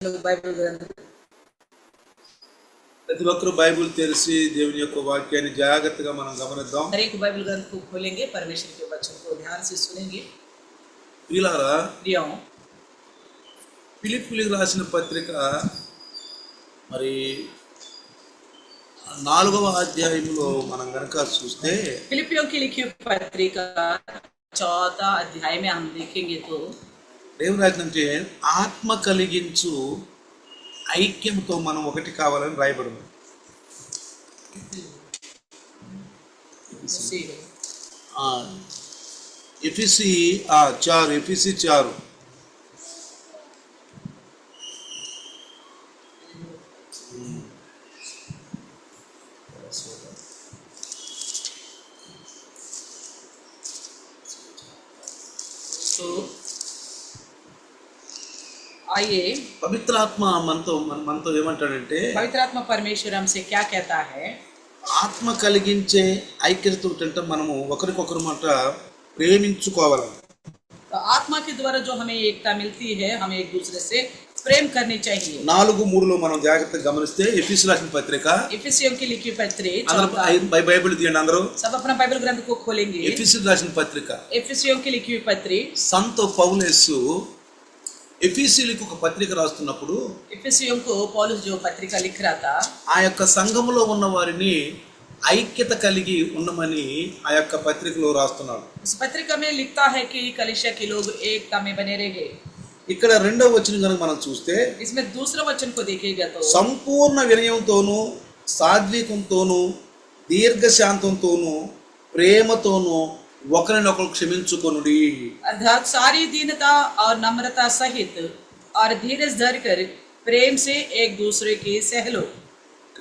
लोग बाइबल ग्रंथ ప్రతి ఒక్కరు బైబిల్ తెరిచి దేవుని యొక్క వాక్యాన్ని జాగ్రత్తగా మనం గమనిద్దాం. हर एक बाइबल ग्रंथ को खोलेंगे, परमेश्वर के वचन को ध्यान से सुनेंगे. ప్రియులారా, प्रियो, ఫిలిప్పీయులకు రాసిన పత్రిక మరి 4వ అధ్యాయంలో మనం గనక చూస్తే फिलिपियों की लिखी पत्रिका 4 अध्याय में हम देखेंगे तो దేవుని రాజ్యంటే ఆత్మ కలిగించు ఐక్యంతో మనం ఒకటి కావాలని రాయబడింది. ఎఫెసీ 4 तो आइए, పవిత్రాత్మ మనతో ఏమంటాడంటే, पवित्र आत्मा परमेश्वर हमसे क्या कहता है. ఆత్మ కలిగించే ఐక్యత ఉంటే మనము ఒకరికొకరు మాట ప్రేమించుకోవాలి. तो आत्मा के द्वारा जो हमें एकता मिलती है, हमें एक दूसरे से प्रेम करनी चाहिए. 4:3 మనం జాగ్రత్తగా గమనిస్తే ఎఫెసీయులకు రాసిన పత్రిక, इफिसियों की लिखी पत्री, బైబిల్ తీయండి అందరూ. सब अपना बाइबल ग्रंथ को खोलेंगे. ఎఫెసీయులకు రాసిన పత్రిక, इफिसियों की लिखी हुई पत्री. సంత పౌలేసు ఎఫెసీయులకు ఒక పత్రిక రాస్తున్నప్పుడు इफिसियों को पौलुस जो पत्रिका लिख रहा था, ఆ యొక్క సంఘములో ఉన్న వారిని ఐక్యత కలిగి ఉండమని ఆ యొక్క పత్రికలో రాస్తున్నాడు. इस पत्रिका में लिखता है कि कलीसिया के लोग एकता में बने रहे. ఇక్కడ 2వ వచనం కనుక మనం చూస్తే, इसमें दूसरा वचन को देखेगा तो సంపూర్ణ వినయంతోనూ సాత్వికంతోనూ దీర్ఘశాంతంతోనూ ప్రేమతోనూ ఒకరినొకరు క్షమించుకొనుడి. अर्थात सारी दीनता और नम्रता सहित और धीरज धर कर प्रेम से एक दूसरे की सह लो.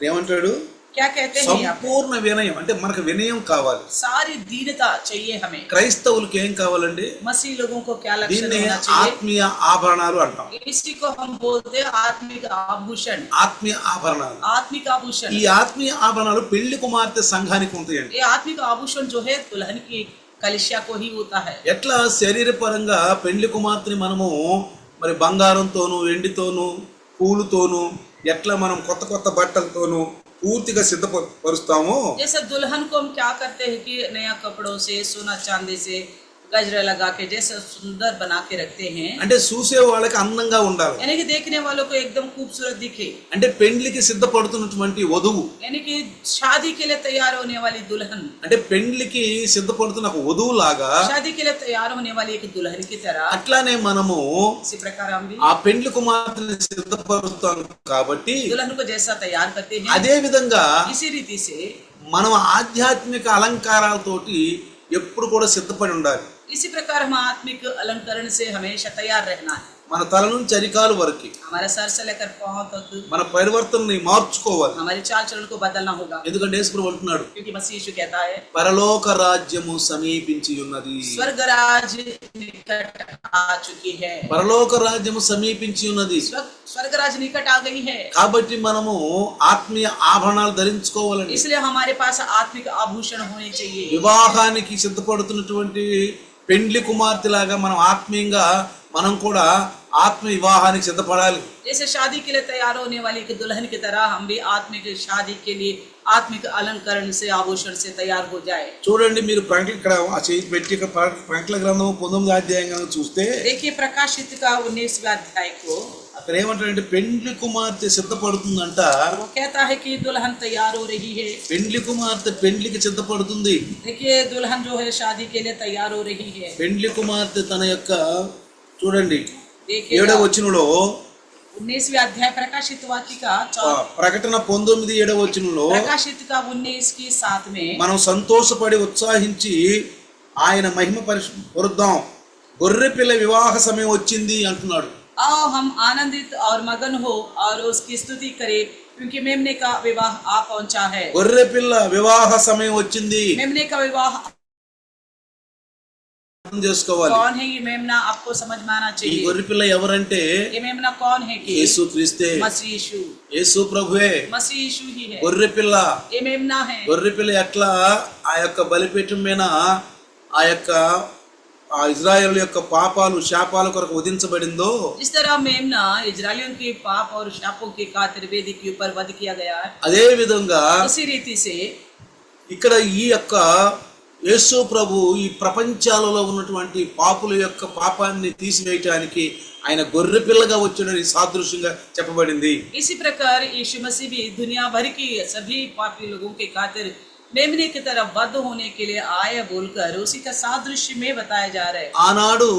ఏమంటాడు? क्या कहते हैं यहाँ पे? సంపూర్ణ వినయం అంటే మనకు వినయం కావాలి. सारी दीनता चाहिए हमें. క్రైస్తవులకు ఏం కావాలండి? मसीह लोगों को क्या लक्षण దీన్ని होना चाहिए? ఆత్మీయ ఆభరణాలు అంటాం. इसी को हम बोलते हैं आत्मिक आभूषण. ఆత్మీయ ఆభరణాలు. आत्मिक आभूषण. ఈ ఆత్మీయ ఆభరణాలు పెళ్లి కుమార్తె సంఘానికి ఉంటాయండి. ये आत्मिक आभूषण जो है दुल्हन की कलिसिया को ही होता है. ఎట్లా శరీరపరంగా పెళ్లి కుమార్తెని మనము మరి బంగారంతోనూ వెండితోనూ పూలుతోనూ ఎట్లా మనం కొత్త కొత్త బట్టలతోనూ పూర్తిగా సిద్ధపరుస్తాము. जैसे दुल्हन को हम क्या करते हैं कि नया कपड़ों से, सोना चांदी से गजरा लगा के जैसे सुंदर बना के रखते हैं. అంటే చూసే వాళ్ళకి అందంగా ఉండాలి. यानी कि देखने वालों को एकदम खूबसूरत दिखे. అంటే పెండ్లికి సిద్ధపడుతున్నటువంటి వధువు, यानी कि शादी के लिए तैयार होने वाली दुल्हन, అంటే పెండ్లికి సిద్ధపడుతున్న ఒక వధువు లాగా शादी के लिए तैयार होने वाली एक दुल्हन की तरह అట్లానే మనము इसी प्रकार हम भी ఆ పెండ్లి కుమార్తెని సిద్ధపరుస్తాం కాబట్టి दुल्हन को जैसा तैयार करते हैं, అదే విధంగా इसी रीति से మనం ఆధ్యాత్మిక అలంకారాలతోటి ఎప్పుడు కూడా సిద్ధపడి ఉండాలి. इसी प्रकार हम आत्मिक अलंकरण से हमेशा तैयार रहना है. మన తల నుంచి అరికాలు వరకు हमारे सर से लेकर पांव तक మన పరివర్తనని మార్చుకోవాలి. हमारे चाल चलन को बदलना होगा. ఎందుకంటే యేసుప్రభువు అంటున్నాడు, क्योंकि मसीह यीशु कहता है పరలోక రాజ్యము సమీపించి ఉన్నది. स्वर्ग राज्य निकट आ चुकी है. పరలోక రాజ్యము సమీపించి ఉన్నది. स्वर्ग राज्य निकट आ गई है. కాబట్టి మనము ఆత్మీయ ఆభరణాలు ధరించుకోవాలండి. इसलिए हमारे पास आत्मिक आभूषण होने चाहिए. వివాహానికి సిద్ధపడుతున్నటువంటి పెండ్లి కుమార్తె లాగా మనం ఆత్మీయంగా మనం కూడా ఆత్మ వివాహానికి సిద్ధపడాలి. जैसे शादी के लिए तैयार होने वाली एक दुल्हन की तरह हम भी आत्मिक शादी के लिए आत्मिक अलंकरण से, आभूषण से तैयार हो जाए. చూడండి, మీరు ఇక్కడ ఆ చేయి పెట్టి ప్రకటన గ్రంథం 19వ అధ్యాయం చూస్తే, देखिए प्रकाशित का 19वां अध्याय को, అక్కడ ఏమంటారంటే పెండ్లి కుమార్తె సిద్ధపడుతుందంట. वो कहता है कि दुल्हन तैयार हो रही है. పెండ్లి కుమార్తె పెండ్లికి సిద్ధపడుతుంది. देखिए दुल्हन जो है शादी के लिए तैयार हो रही है. పెండ్లి కుమార్తె తన యొక్క చూడండి देखिए 7వ వచనంలో, 19वां अध्याय प्रकाशित वाक्य का ప్రకటన 19:7వ వచనంలో, प्रकाशित का 19 की 7 में మనం సంతోషపడి ఉత్సాహించి ఆయన మహిమ పరుద్దాం, గొర్రె పిల్ల వివాహ సమయం వచ్చింది అంటున్నాడు. आओ हम आनंदित और मगन हो और उसकी स्तुति करें क्योंकि मेमने का विवाह आ पहुंचा है. గొర్రె పిల్ల వివాహ సమయం వచ్చింది. मेमने का विवाह చేసుకోవాలి. कौन है ये मेमना, आपको समझ में आना ఈ चाहिए. గొర్రె పిల్ల ఎవరంటే ये मेमना कौन है कि యేసు క్రీస్తే, मसीह यीशु. యేసు ప్రభువే मसीह यीशु ही है. గొర్రె పిల్ల. ये मेमना है. గొర్రె పిల్ల ఎట్లా ఆ యొక్క బలిపీఠం మీద ఆ యొక్క ఆ ఇజ్రాయేలు యొక్క పాపాలు శాపాల కొరకు వధించబడిందో जिस तरह मेमना इजरायलियों के पाप और शापों की खातिर वेदी के ऊपर वध किया गया है, అదే విధంగా उसी रीति से ఇక్కడ ఈ యొక్క యేసు ప్రభు ఈ ప్రపంచాలలో ఉన్నటువంటి పాపుల యొక్క పాపాన్ని తీసివేయటానికి ఆయన గొర్రె పిల్లగా వచ్చాడని సాదృశ్యంగా చెప్పబడింది. इसी प्रकार यीशु मसीह भी दुनिया भर की सभी पापी लोगों के खातिर मेमने की तरह वध होने के लिए आया बोलकर उसी का सादृश्य में बताया जा रहा है. ఆనాడు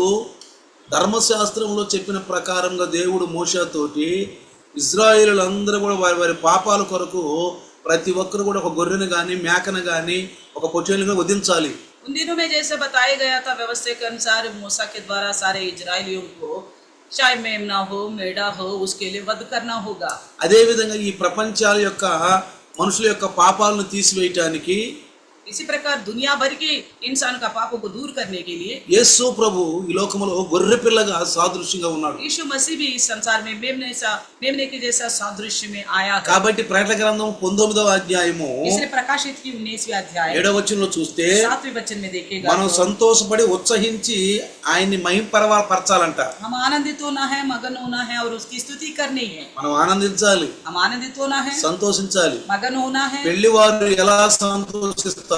ధర్మశాస్త్రంలో చెప్పిన ప్రకారంగా దేవుడు మోషేతోటి ఇజ్రాయేలులందరూ కూడా వారి వారి పాపాల కొరకు ప్రతి ఒక్కరు కూడా ఒక గొర్రెను గాని మేకను గాని ఒక పొట్టేలుగా వధించాలి. उन दिनों में जैसे बताया गया था व्यवस्था के अनुसार मूसा के द्वारा सारे इजरायलियों को चाहे मेमना हो मेढ़ा हो उसके लिए वध करना होगा. అదే విధంగా ఈ ప్రపంచాల యొక్క మనుషుల యొక్క పాపాలను తీసివేయటానికి इसी प्रकार दुनिया भर के इंसान का पापों को दूर करने के लिए యేసు ప్రభు ఈ లోకములో గొర్రె పిల్లగా సాదృశ్యంగా ఉన్నాడు. यीशु मसीह भी इस संसार में मेमने के जैसा सादृश्य में आया है. కాబట్టి ప్రకటన గ్రంథం 19వ అధ్యాయము इसलिए प्रकाशित की 19वीं अध्याय 7వ వచనంలో చూస్తే 7वें वचन में देखेगा మనం సంతోషపడి ఉత్సహించి ఆయన్ని మహిమపరచాలంట. हम आनंदित होना है, मगन होना है और उसकी स्तुति करनी है. మనం ఆనందించాలి, हम आनंदित होना है, సంతోషించాలి. मगन होना है. పెళ్లి వారు ఎలా సంతోషిస్తారో,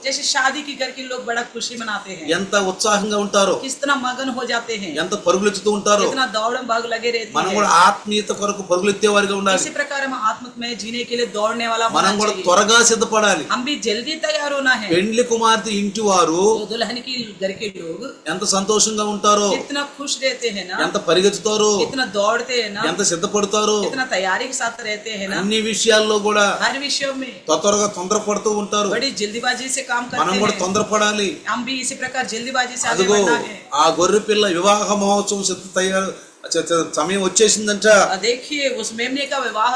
जैसे शादी की घर के लोग बड़ा खुशी मनाते हैं, ఎంత ఉత్సాహంగా ఉంటారో, किस तरह मगन हो जाते हैं, ఎంత పరుగులెత్తుతూ ఉంటారో, कितना दौड़ भाग लगे रहते మనం हैं. కూడా ఆత్మీయత కొరకు పరుగులెత్తే వారిగా ఉండాలి. इसी प्रकार हम आत्मिक में जीने के लिए दौड़ने वाला होना మనం కూడా चाहिए. త్వరగా సిద్ధపడాలి. हम भी जल्दी तैयार होना है. పెండ్లి కుమార్తె ఇంటి వారు तो दुल्हन की घर के लोग ఎంత సంతోషంగా ఉంటారో, कितना खुश रहते हैं ना, ఎంత పరిగెత్తుతారో, कितना दौड़ते हैं ना, ఎంత సిద్ధపడతారో, कितना तैयारी के साथ रहते हैं ना. అన్ని విషయాల్లో కూడా हर विषयों में త్వరగా తొందరపడుతూ ఉంటారు. बड़ी जल्दीबाजी से काम మనం करते కూడా हैं. తొందరపడాలి. हम भी इसी प्रकार जल्दीबाजी से आगे అదిగో बढ़ना है. ఆ గొర్రె పిల్ల వివాహ మహోత్సవం సమయం వచ్చేసిందంట. देखिए उस मेमने का विवाह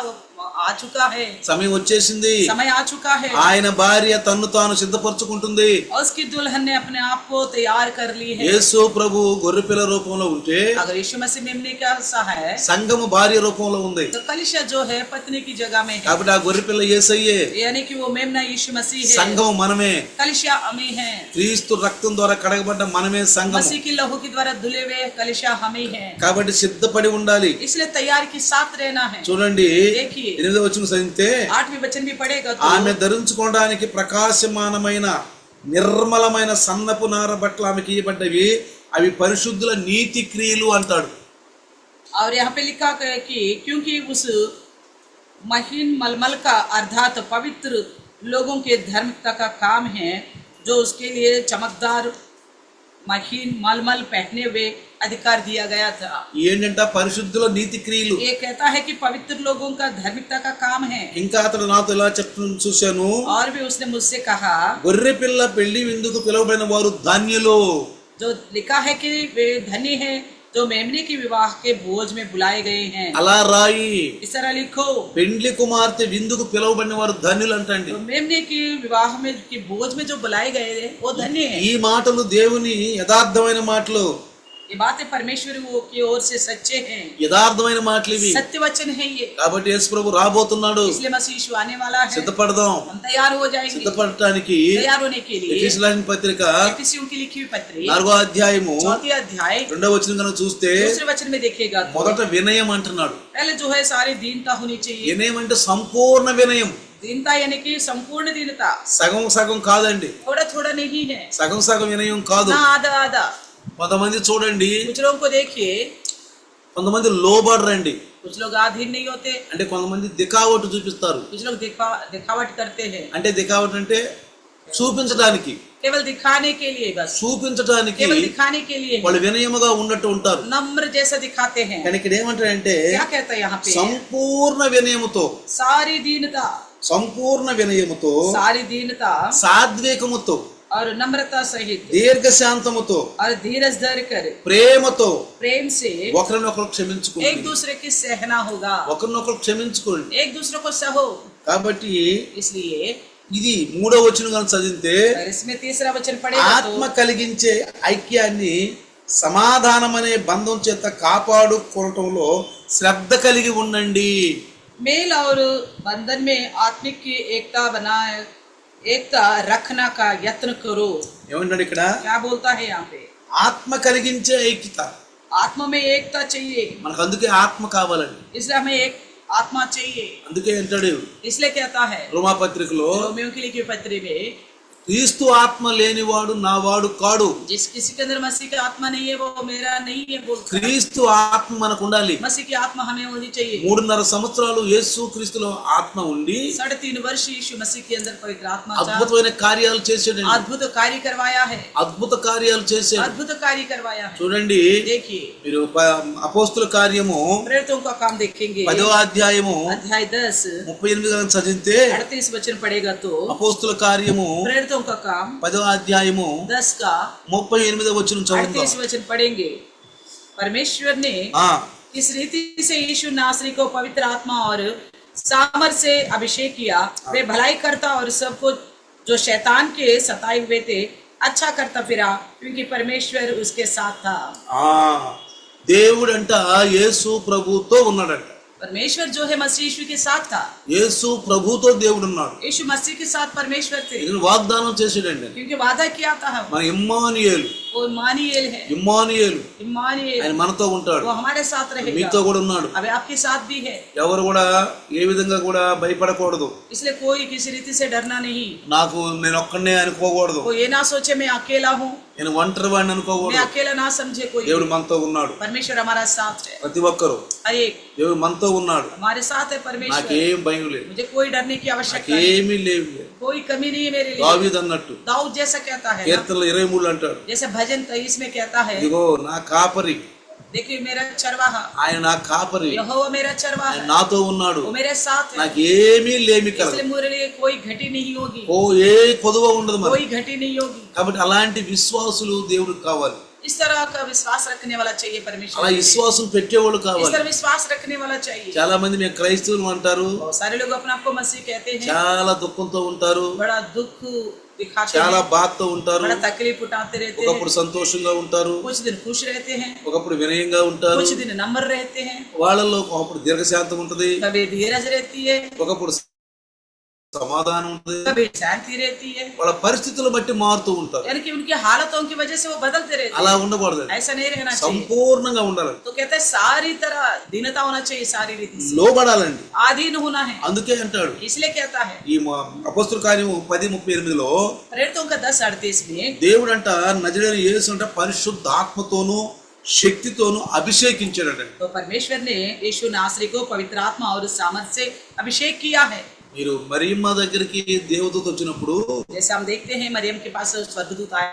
आ चुका है, సమయం వచ్చేసింది. समय आ चुका है. ఆయన భార్య తన్ను తాను సిద్ధపరచుకుంటుంది. और उसकी दुल्हन ने अपने आप को तैयार कर ली है. యేసు ప్రభు గొర్రె పిల్ల రూపంలో ఉంటే अगर यीशु मसीह मेमने का सा है సంఘము భార్య రూపంలో ఉంది. तो कलीसिया जो है पत्नी की जगह में है. కాబట్టి ఆ గొర్రె పిల్ల యేసయ్యే, यानी कि वो मेमना यीशु मसीह है, సంఘం మనమే. कलीसिया हमें है. క్రీస్తు రక్తం ద్వారా కడగబడ్డ మనమే సంఘం. मसीह की लहू के द्वारा धुले हुए कलीसिया हमें है. కాబట్టి సిద్ధపడి ఉండాలి. इसलिए तैयारी के साथ रहना है. చూడండి देखिए 8వ వచనం చదివితే 8वें वचन भी पढ़ेगा तो ఆమె ధరించుకోవడానికి ప్రకాశమానమైన నిర్మలమైన సన్నపు నార బట్టలు ఆమెకి ఇవ్వబడ్డవి, అవి పరిశుద్ధుల నీతి క్రియలు అంటాడు. और यहाँ पे लिखा है कि क्योंकि उस महीन मलमल का अर्थात पवित्र लोगों के धार्मिकता का काम है, जो उसके लिए चमकदार महीन मलमल पहने हुए अधिकार दिया गया था. ఏంటంట పరిశుద్ధుల నీతి క్రియలు. ये कहता है कि पवित्र लोगों का धार्मिकता का काम है. ఇంకా అతడు నాతో ఇలా చెప్పడం చూశాను, और भी उसने मुझसे कहा గొర్రె పిల్ల పెళ్లి విందుకు పిలువబడిన వారు ధన్యులు. जो लिखा है कि वे धन्य है जो मेमने की विवाह के भोज में बुलाए गए हैं. అలా రాయి. इस तरह लिखो పెండ్లి కుమార్తె విందుకు పిలువబడిన వారు ధన్యులు అంటండి. तो मेमने की विवाह में की भोज में जो बुलाए गए थे वो धन्य है. ఈ మాటలు దేవుని యథార్థమైన మాటలు, ये बातें परमेश्वर की ओर से सच्चे हैं, యథార్థమైన మాటలు ఇవి. सत्य वचन है ये. కాబట్టి యేసు ప్రభు రాబోతున్నాడు. इसलिए मसीह यीशु आने वाला है. సిద్ధపడదాం. हम तैयार हो जाएंगे. సిద్ధపడటానికి तैयार होने के लिए ఎఫెసీయులకు రాసిన పత్రిక एफिसियों की लिखी हुई पत्री 4వ అధ్యాయము 4th अध्याय 2వ వచనం కనుక చూస్తే दूसरे वचन में देखिएगा तो మొదట వినయం అంటున్నాడు. पहले जो है सारी दीनता होनी चाहिए. వినయం అంటే సంపూర్ణ వినయం. दीनता यानी कि संपूर्ण दीनता, సగం సగం కాదండి. थोड़ा थोड़ा नहीं है, సగం సగం వినయం కాదు. ना आधा आधा. కొంతమంది చూడండి, कुछ लोगों को देखिए, కొంతమంది లోబడరండి. कुछ लोग आधीन नहीं होते, అంటే కొంతమంది దికావట్ చూపిస్తారు. कुछ लोग दिखावट करते हैं. అంటే దికావట్ అంటే చూపించడానికి, केवल दिखाने के लिए, बस చూపించడానికి केवल दिखाने के लिए వాళ్ళు వినయముగా ఉన్నట్టు ఉంటారు. नम्र जैसा दिखाते हैं. కానీ ఇక్కడ ఏమంటారంటే क्या कहता है यहाँ पे? సంపూర్ణ వినయముతో, सारी दीनता, సంపూర్ణ వినయముతో, सारी दीनता సాత్వికముతో, और नम्रता सहित దీర్ఘశాంతముతో, और धीरज धर कर ప్రేమతో प्रेम से ఒకరినొకరు క్షమించుకోండి. एक दूसरे की सहना होगा. ఒకరినొకరు క్షమించుకోండి. एक दूसरे को सहो. కాబట్టి इसलिए ఇది 3వ వచనం కనుక చదివితే अगर इसमें तीसरा वचन पढ़ेगा ఆత్మ तो కలిగించే ఐక్యాన్ని సమాధానం అనే బంధం చేత కాపాడుకోవటంలో శ్రద్ధ కలిగి ఉండండి. मेल और बंधन में आत्मिक की एकता रखना का यत्न करो. ఏమంటాడు ఇక్కడ? क्या बोलता है यहाँ पे? ఆత్మ కలిగించే ఐక్యత. आत्मा में एकता चाहिए, మనకు అందుకే ఆత్మ కావాలండి. इसलिए हमें एक आत्मा चाहिए. అందుకే అంటాడు इसलिए कहता है రోమాపత్రికలో, रोमियो की लिखी पत्री में, క్రీస్తు ఆత్మ లేనివాడు నా వాడు కాడు. जिस किसी के अंदर मसीह की आत्मा नहीं है वो मेरा नहीं है बोलता. క్రీస్తు ఆత్మ మనకు ఉండాలి. मसीह की आत्मा हमें होनी चाहिए. 3.5 సంవత్సరాలు యేసు క్రీస్తులో ఆత్మ ఉండి 3.5 वर्ष यीशु मसीह के अंदर पवित्र आत्मा था, అద్భుతమైన కార్యాలు చేసాడండి. अद्भुत कार्य करवाया है, అద్భుత కార్యాలు చేశాడు. अद्भुत कार्य करवाया है. చూడండి, देखिए మీరు అపోస్తుల కార్యము प्रेरितों का काम देखेंगे, 10వ అధ్యాయము अध्याय 10 38 చదివితే 38 वचन पढ़ेगा तो అపోస్తుల కార్యము प्रेरितों का काम 10వ అధ్యాయము 10 का 38 వచనం చదువుతాం. 38 वचन पढ़ेंगे. परमेश्वर ने इस रीति से यीशु नासरी को पवित्र आत्मा और सामर्थ से अभिषेक किया, वे भलाई करता और सबको जो शैतान के सताए हुए थे अच्छा करता फिरा, क्योंकि परमेश्वर उसके साथ था. దేవుడంట యేసు ప్రభుతో ఉన్నాడంట. परमेश्वर जो है मसीह यीशु के साथ था. యేసు ప్రభుతో దేవుడు ఉన్నాడు. यीशु मसीह के साथ परमेश्वर थे, ఇది వాగ్దానం చేసాడండి. क्योंकि वादा किया था మన ఇమ్మానుయేలు, वो इम्मानुएल है. ఇమ్మానుయేలు इम्मानुएल ఆయన మనతో ఉంటాడు, वो हमारे साथ रहेगा, మీతో కూడా ఉన్నాడు. अभी आपके साथ भी है. ఎవరు కూడా ఏ విధంగా కూడా భయపడకూడదు. इसलिए कोई किसी रीति से डरना नहीं. నాకు నేను ఒక్కనే అనుకోకూడదు, वो ये ना सोचे मैं अकेला हूँ, నేను ఒంటరి వాడిని मैं అనుకోకూడదు. अकेला ना समझे कोई. దేవుడు మనతో ఉన్నాడు. परमेश्वर हमारा साथ है, ప్రతి ఒక్కరు हर एक దేవుడు మనతో ఉన్నాడు. हमारे साथ है परमेश्वर. నాకేం భయం లేదు, मुझे कोई डरने की आवश्यकता नहीं, నాకేమీ లేవు. कोई कमी नहीं है मेरे लिए. దావీదు అన్నట్టు दाऊद जैसा कहता है ना, కీర్తనలు 23 అంటాడు, जैसे भजन 23 में कहता है, ఇదిగో నా కాపరి, देखिए मेरा चरवाहा, ఆయన నా కాపరి, यहोवा मेरा चरवाहा ఆయన है, నాతో ఉన్నాడు, वो मेरे साथ है, నాకేమీ లేమి కలదు. इसलिए मेरे लिए कोई घटी नहीं होगी, ఏ కొదువ ఉండదు మరి. कोई घटी नहीं होगी. కాబట్టి అలాంటి విశ్వాసులు దేవుడికి కావాలి. इस तरह का विश्वास रखने वाला चाहिए అలా परमेश्वर. విశ్వాసం పెట్టేవాళ్ళు इस కావాలి. तरह विश्वास रखने वाला चाहिए. చాలా మంది మేము క్రైస్తవులు అంటారు, बहुत सारे लोग अपने आप को मसीह कहते हैं, చాలా దుఃఖంతో ఉంటారు, बड़ा दुख दिखाते చాలా हैं, బాధతో ఉంటారు, बड़ा तकलीफ उठाते रहते हैं, ఒకప్పుడు సంతోషంగా ఉంటారు, कुछ दिन खुश रहते हैं, ఒకప్పుడు వినయంగా ఉంటారు, कुछ दिन नम्र रहते हैं, వాళ్ళలో ఒకప్పుడు దీర్ఘశాంతం ఉంటది, कभी धीरज रहती है, ఒకప్పుడు సమాధానం ఉంటది. कभी शांति रहती है. వాళ్ళ పరిస్థితులు బట్టి మారుతూ ఉంటారు. यानी कि उनकी हालतों की वजह से वो बदलते रहते అలా हैं. ఉండకూడదు, ऐसा नहीं रहना चाहिए. సంపూర్ణంగా ఉండాలి, तो कहते हैं सारी तरह दीनता होना चाहिए, सारी रीति से లోబడాలండి. आधीन होना है. అందుకే అంటాడు इसलिए कहता है ఈ అపోస్తుల కార్యము 10:38లో, प्रेरितों का 10:38 में, దేవుడు అంట నజరేయుడైన యేసు అంట పరిశుద్ధాత్మతోను శక్తితోను అభిషేకించాడట. तो परमेश्वर ने यीशु नासरी को पवित्र आत्मा और सामर्थ से अभिषेक किया है. మీరు మరియమ్మ దగ్గరికి దేవదూత వచ్చినప్పుడు जैसे हम देखते हैं मरियम के पास स्वर्गदूत आया,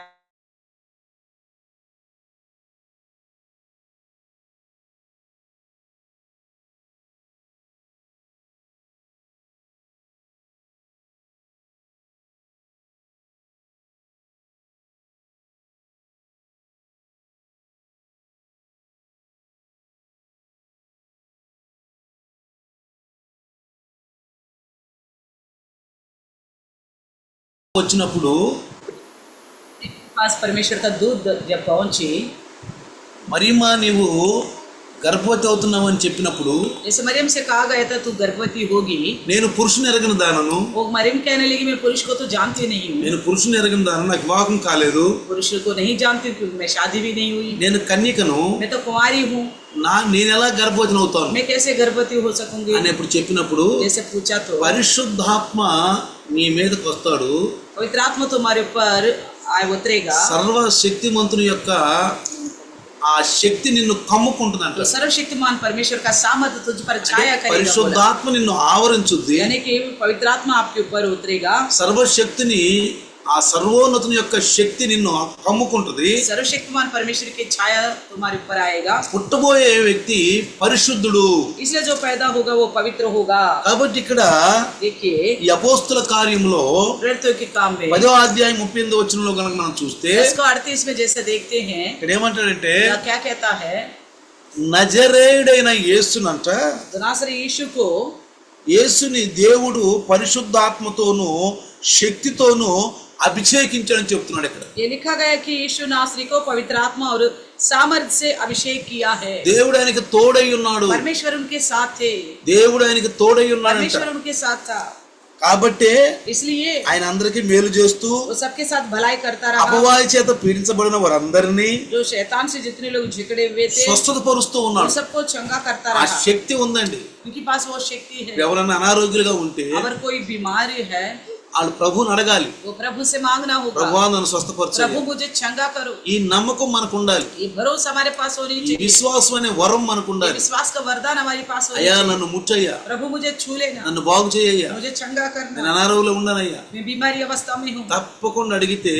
వచ్చినప్పుడు पास परमेश्वर का दूत जब पहुंची, మరియమ్మ నీవు గర్భవతి అవుతున్నావు అని చెప్పినప్పుడు, जैसे मरियम से कहा गया था तू गर्भवती होगी, నేను పురుషుని ఎరగిన దానను, वो मरियम कहने लगी मैं पुरुष को तो जानती नहीं हूँ, నేను పురుషుని ఎరగిన దానను, నాకు వివాహం కాలేదు, पुरुष को नहीं जानती क्योंकि मैं शादी भी नहीं हुई, నేను కన్యకను, मैं तो कुंवारी हूँ, నేను ఎలా గర్భవతిని అవుతాను मैं कैसे गर्भवती हो सकूंगी. అని ఎప్పుడు చెప్పినప్పుడు, जैसे पूछा तो పరిశుద్ధాత్మ నీ మీదకి వస్తాడు, पवित्र आत्मा तुम्हारे ऊपर उतरेगा, సర్వశక్తిమంతుని యొక్క ఆ శక్తి నిన్ను కమ్ముకుంటుందంట. तो सर्वशक्तिमान परमेश्वर का सामर्थ तुझ पर छाया करेगा. పరిశుద్ధాత్మ నిన్ను ఆవరించుద్ది, यानी कि पवित्र आत्मा आपके ऊपर उतरेगा, సర్వశక్తిని ఆ సర్వోన్నతుని యొక్క శక్తి నిన్ను కమ్ముకుంటుంది. सर्वशक्तिमान परमेश्वर की छाया तुम्हारे ऊपर आएगा. పుట్టబోయే వ్యక్తి పరిశుద్ధుడు. इसलिए जो पैदा होगा वो पवित्र होगा. కాబట్టి ఇక్కడ देखिए ఈ అపోస్తుల కార్యంలో प्रेरितों के काम में 10వ అధ్యాయం 38వ వచనంలో కనుక మనం చూస్తే 10:38 में जैसे देखते हैं, ఇక్కడ ఏమంటాడంటే, क्या कहता है, నజరేయుడైన యేసునంట, नासरी यीशु को యేసుని దేవుడు పరిశుద్ధాత్మతోను శక్తితోను అభిషేకించాడని చెప్తున్నాడు. ఇక్కడ ये लिखा गया कि यीशु नासरी को पवित्र आत्मा और सामर्थ से अभिषेक किया है. దేవుడు ఆయనకి తోడై ఉన్నాడు, परमेश्वर उनके साथ थे, దేవుడు ఆయనకి తోడై ఉన్నాడంట. परमेश्वर उनके साथ था. కాబట్టి इसलिए ఆయన అందరికీ మేలు చేస్తూ वो सबके साथ भलाई करता रहा। అపవాది చేత పీడించబడిన వారందరినీ जो शैतान से जितने लोग झिकड़े हुए थे స్వస్థత పరుస్తూ उन ఉన్నాడు. सबको चंगा करता ఆ रहा। శక్తి ఉందండి. उनके पास वो शक्ति है। ఎవరైనా అనారోగ్యులుగా ఉంటే अगर कोई बीमारी है వాళ్ళు ప్రభువుని అడగాలి, वो प्रभु से मांगना होगा, ప్రభువా నన్ను प्रभु స్వస్థపరచాలి. मुझे चंगा करो। ఈ నమ్మకం మనకు ఉండాలి, ये भरोसा हमारे पास होनी ఈ चाहिए, విశ్వాసం అనే వరం మనకు ये ఉండాలి. विश्वास का वरदान हमारे पास होना అయ్యా चाहिए। నన్ను ముట్టయ్యా, प्रभु मुझे छू लेना, నన్ను బాగు చేయయ్యా, मुझे चंगा నేను करना, అనారోగ్యంలో ఉన్నానయ్యా, मैं बीमारी अवस्था में हूँ। తప్పకుండా అడిగితే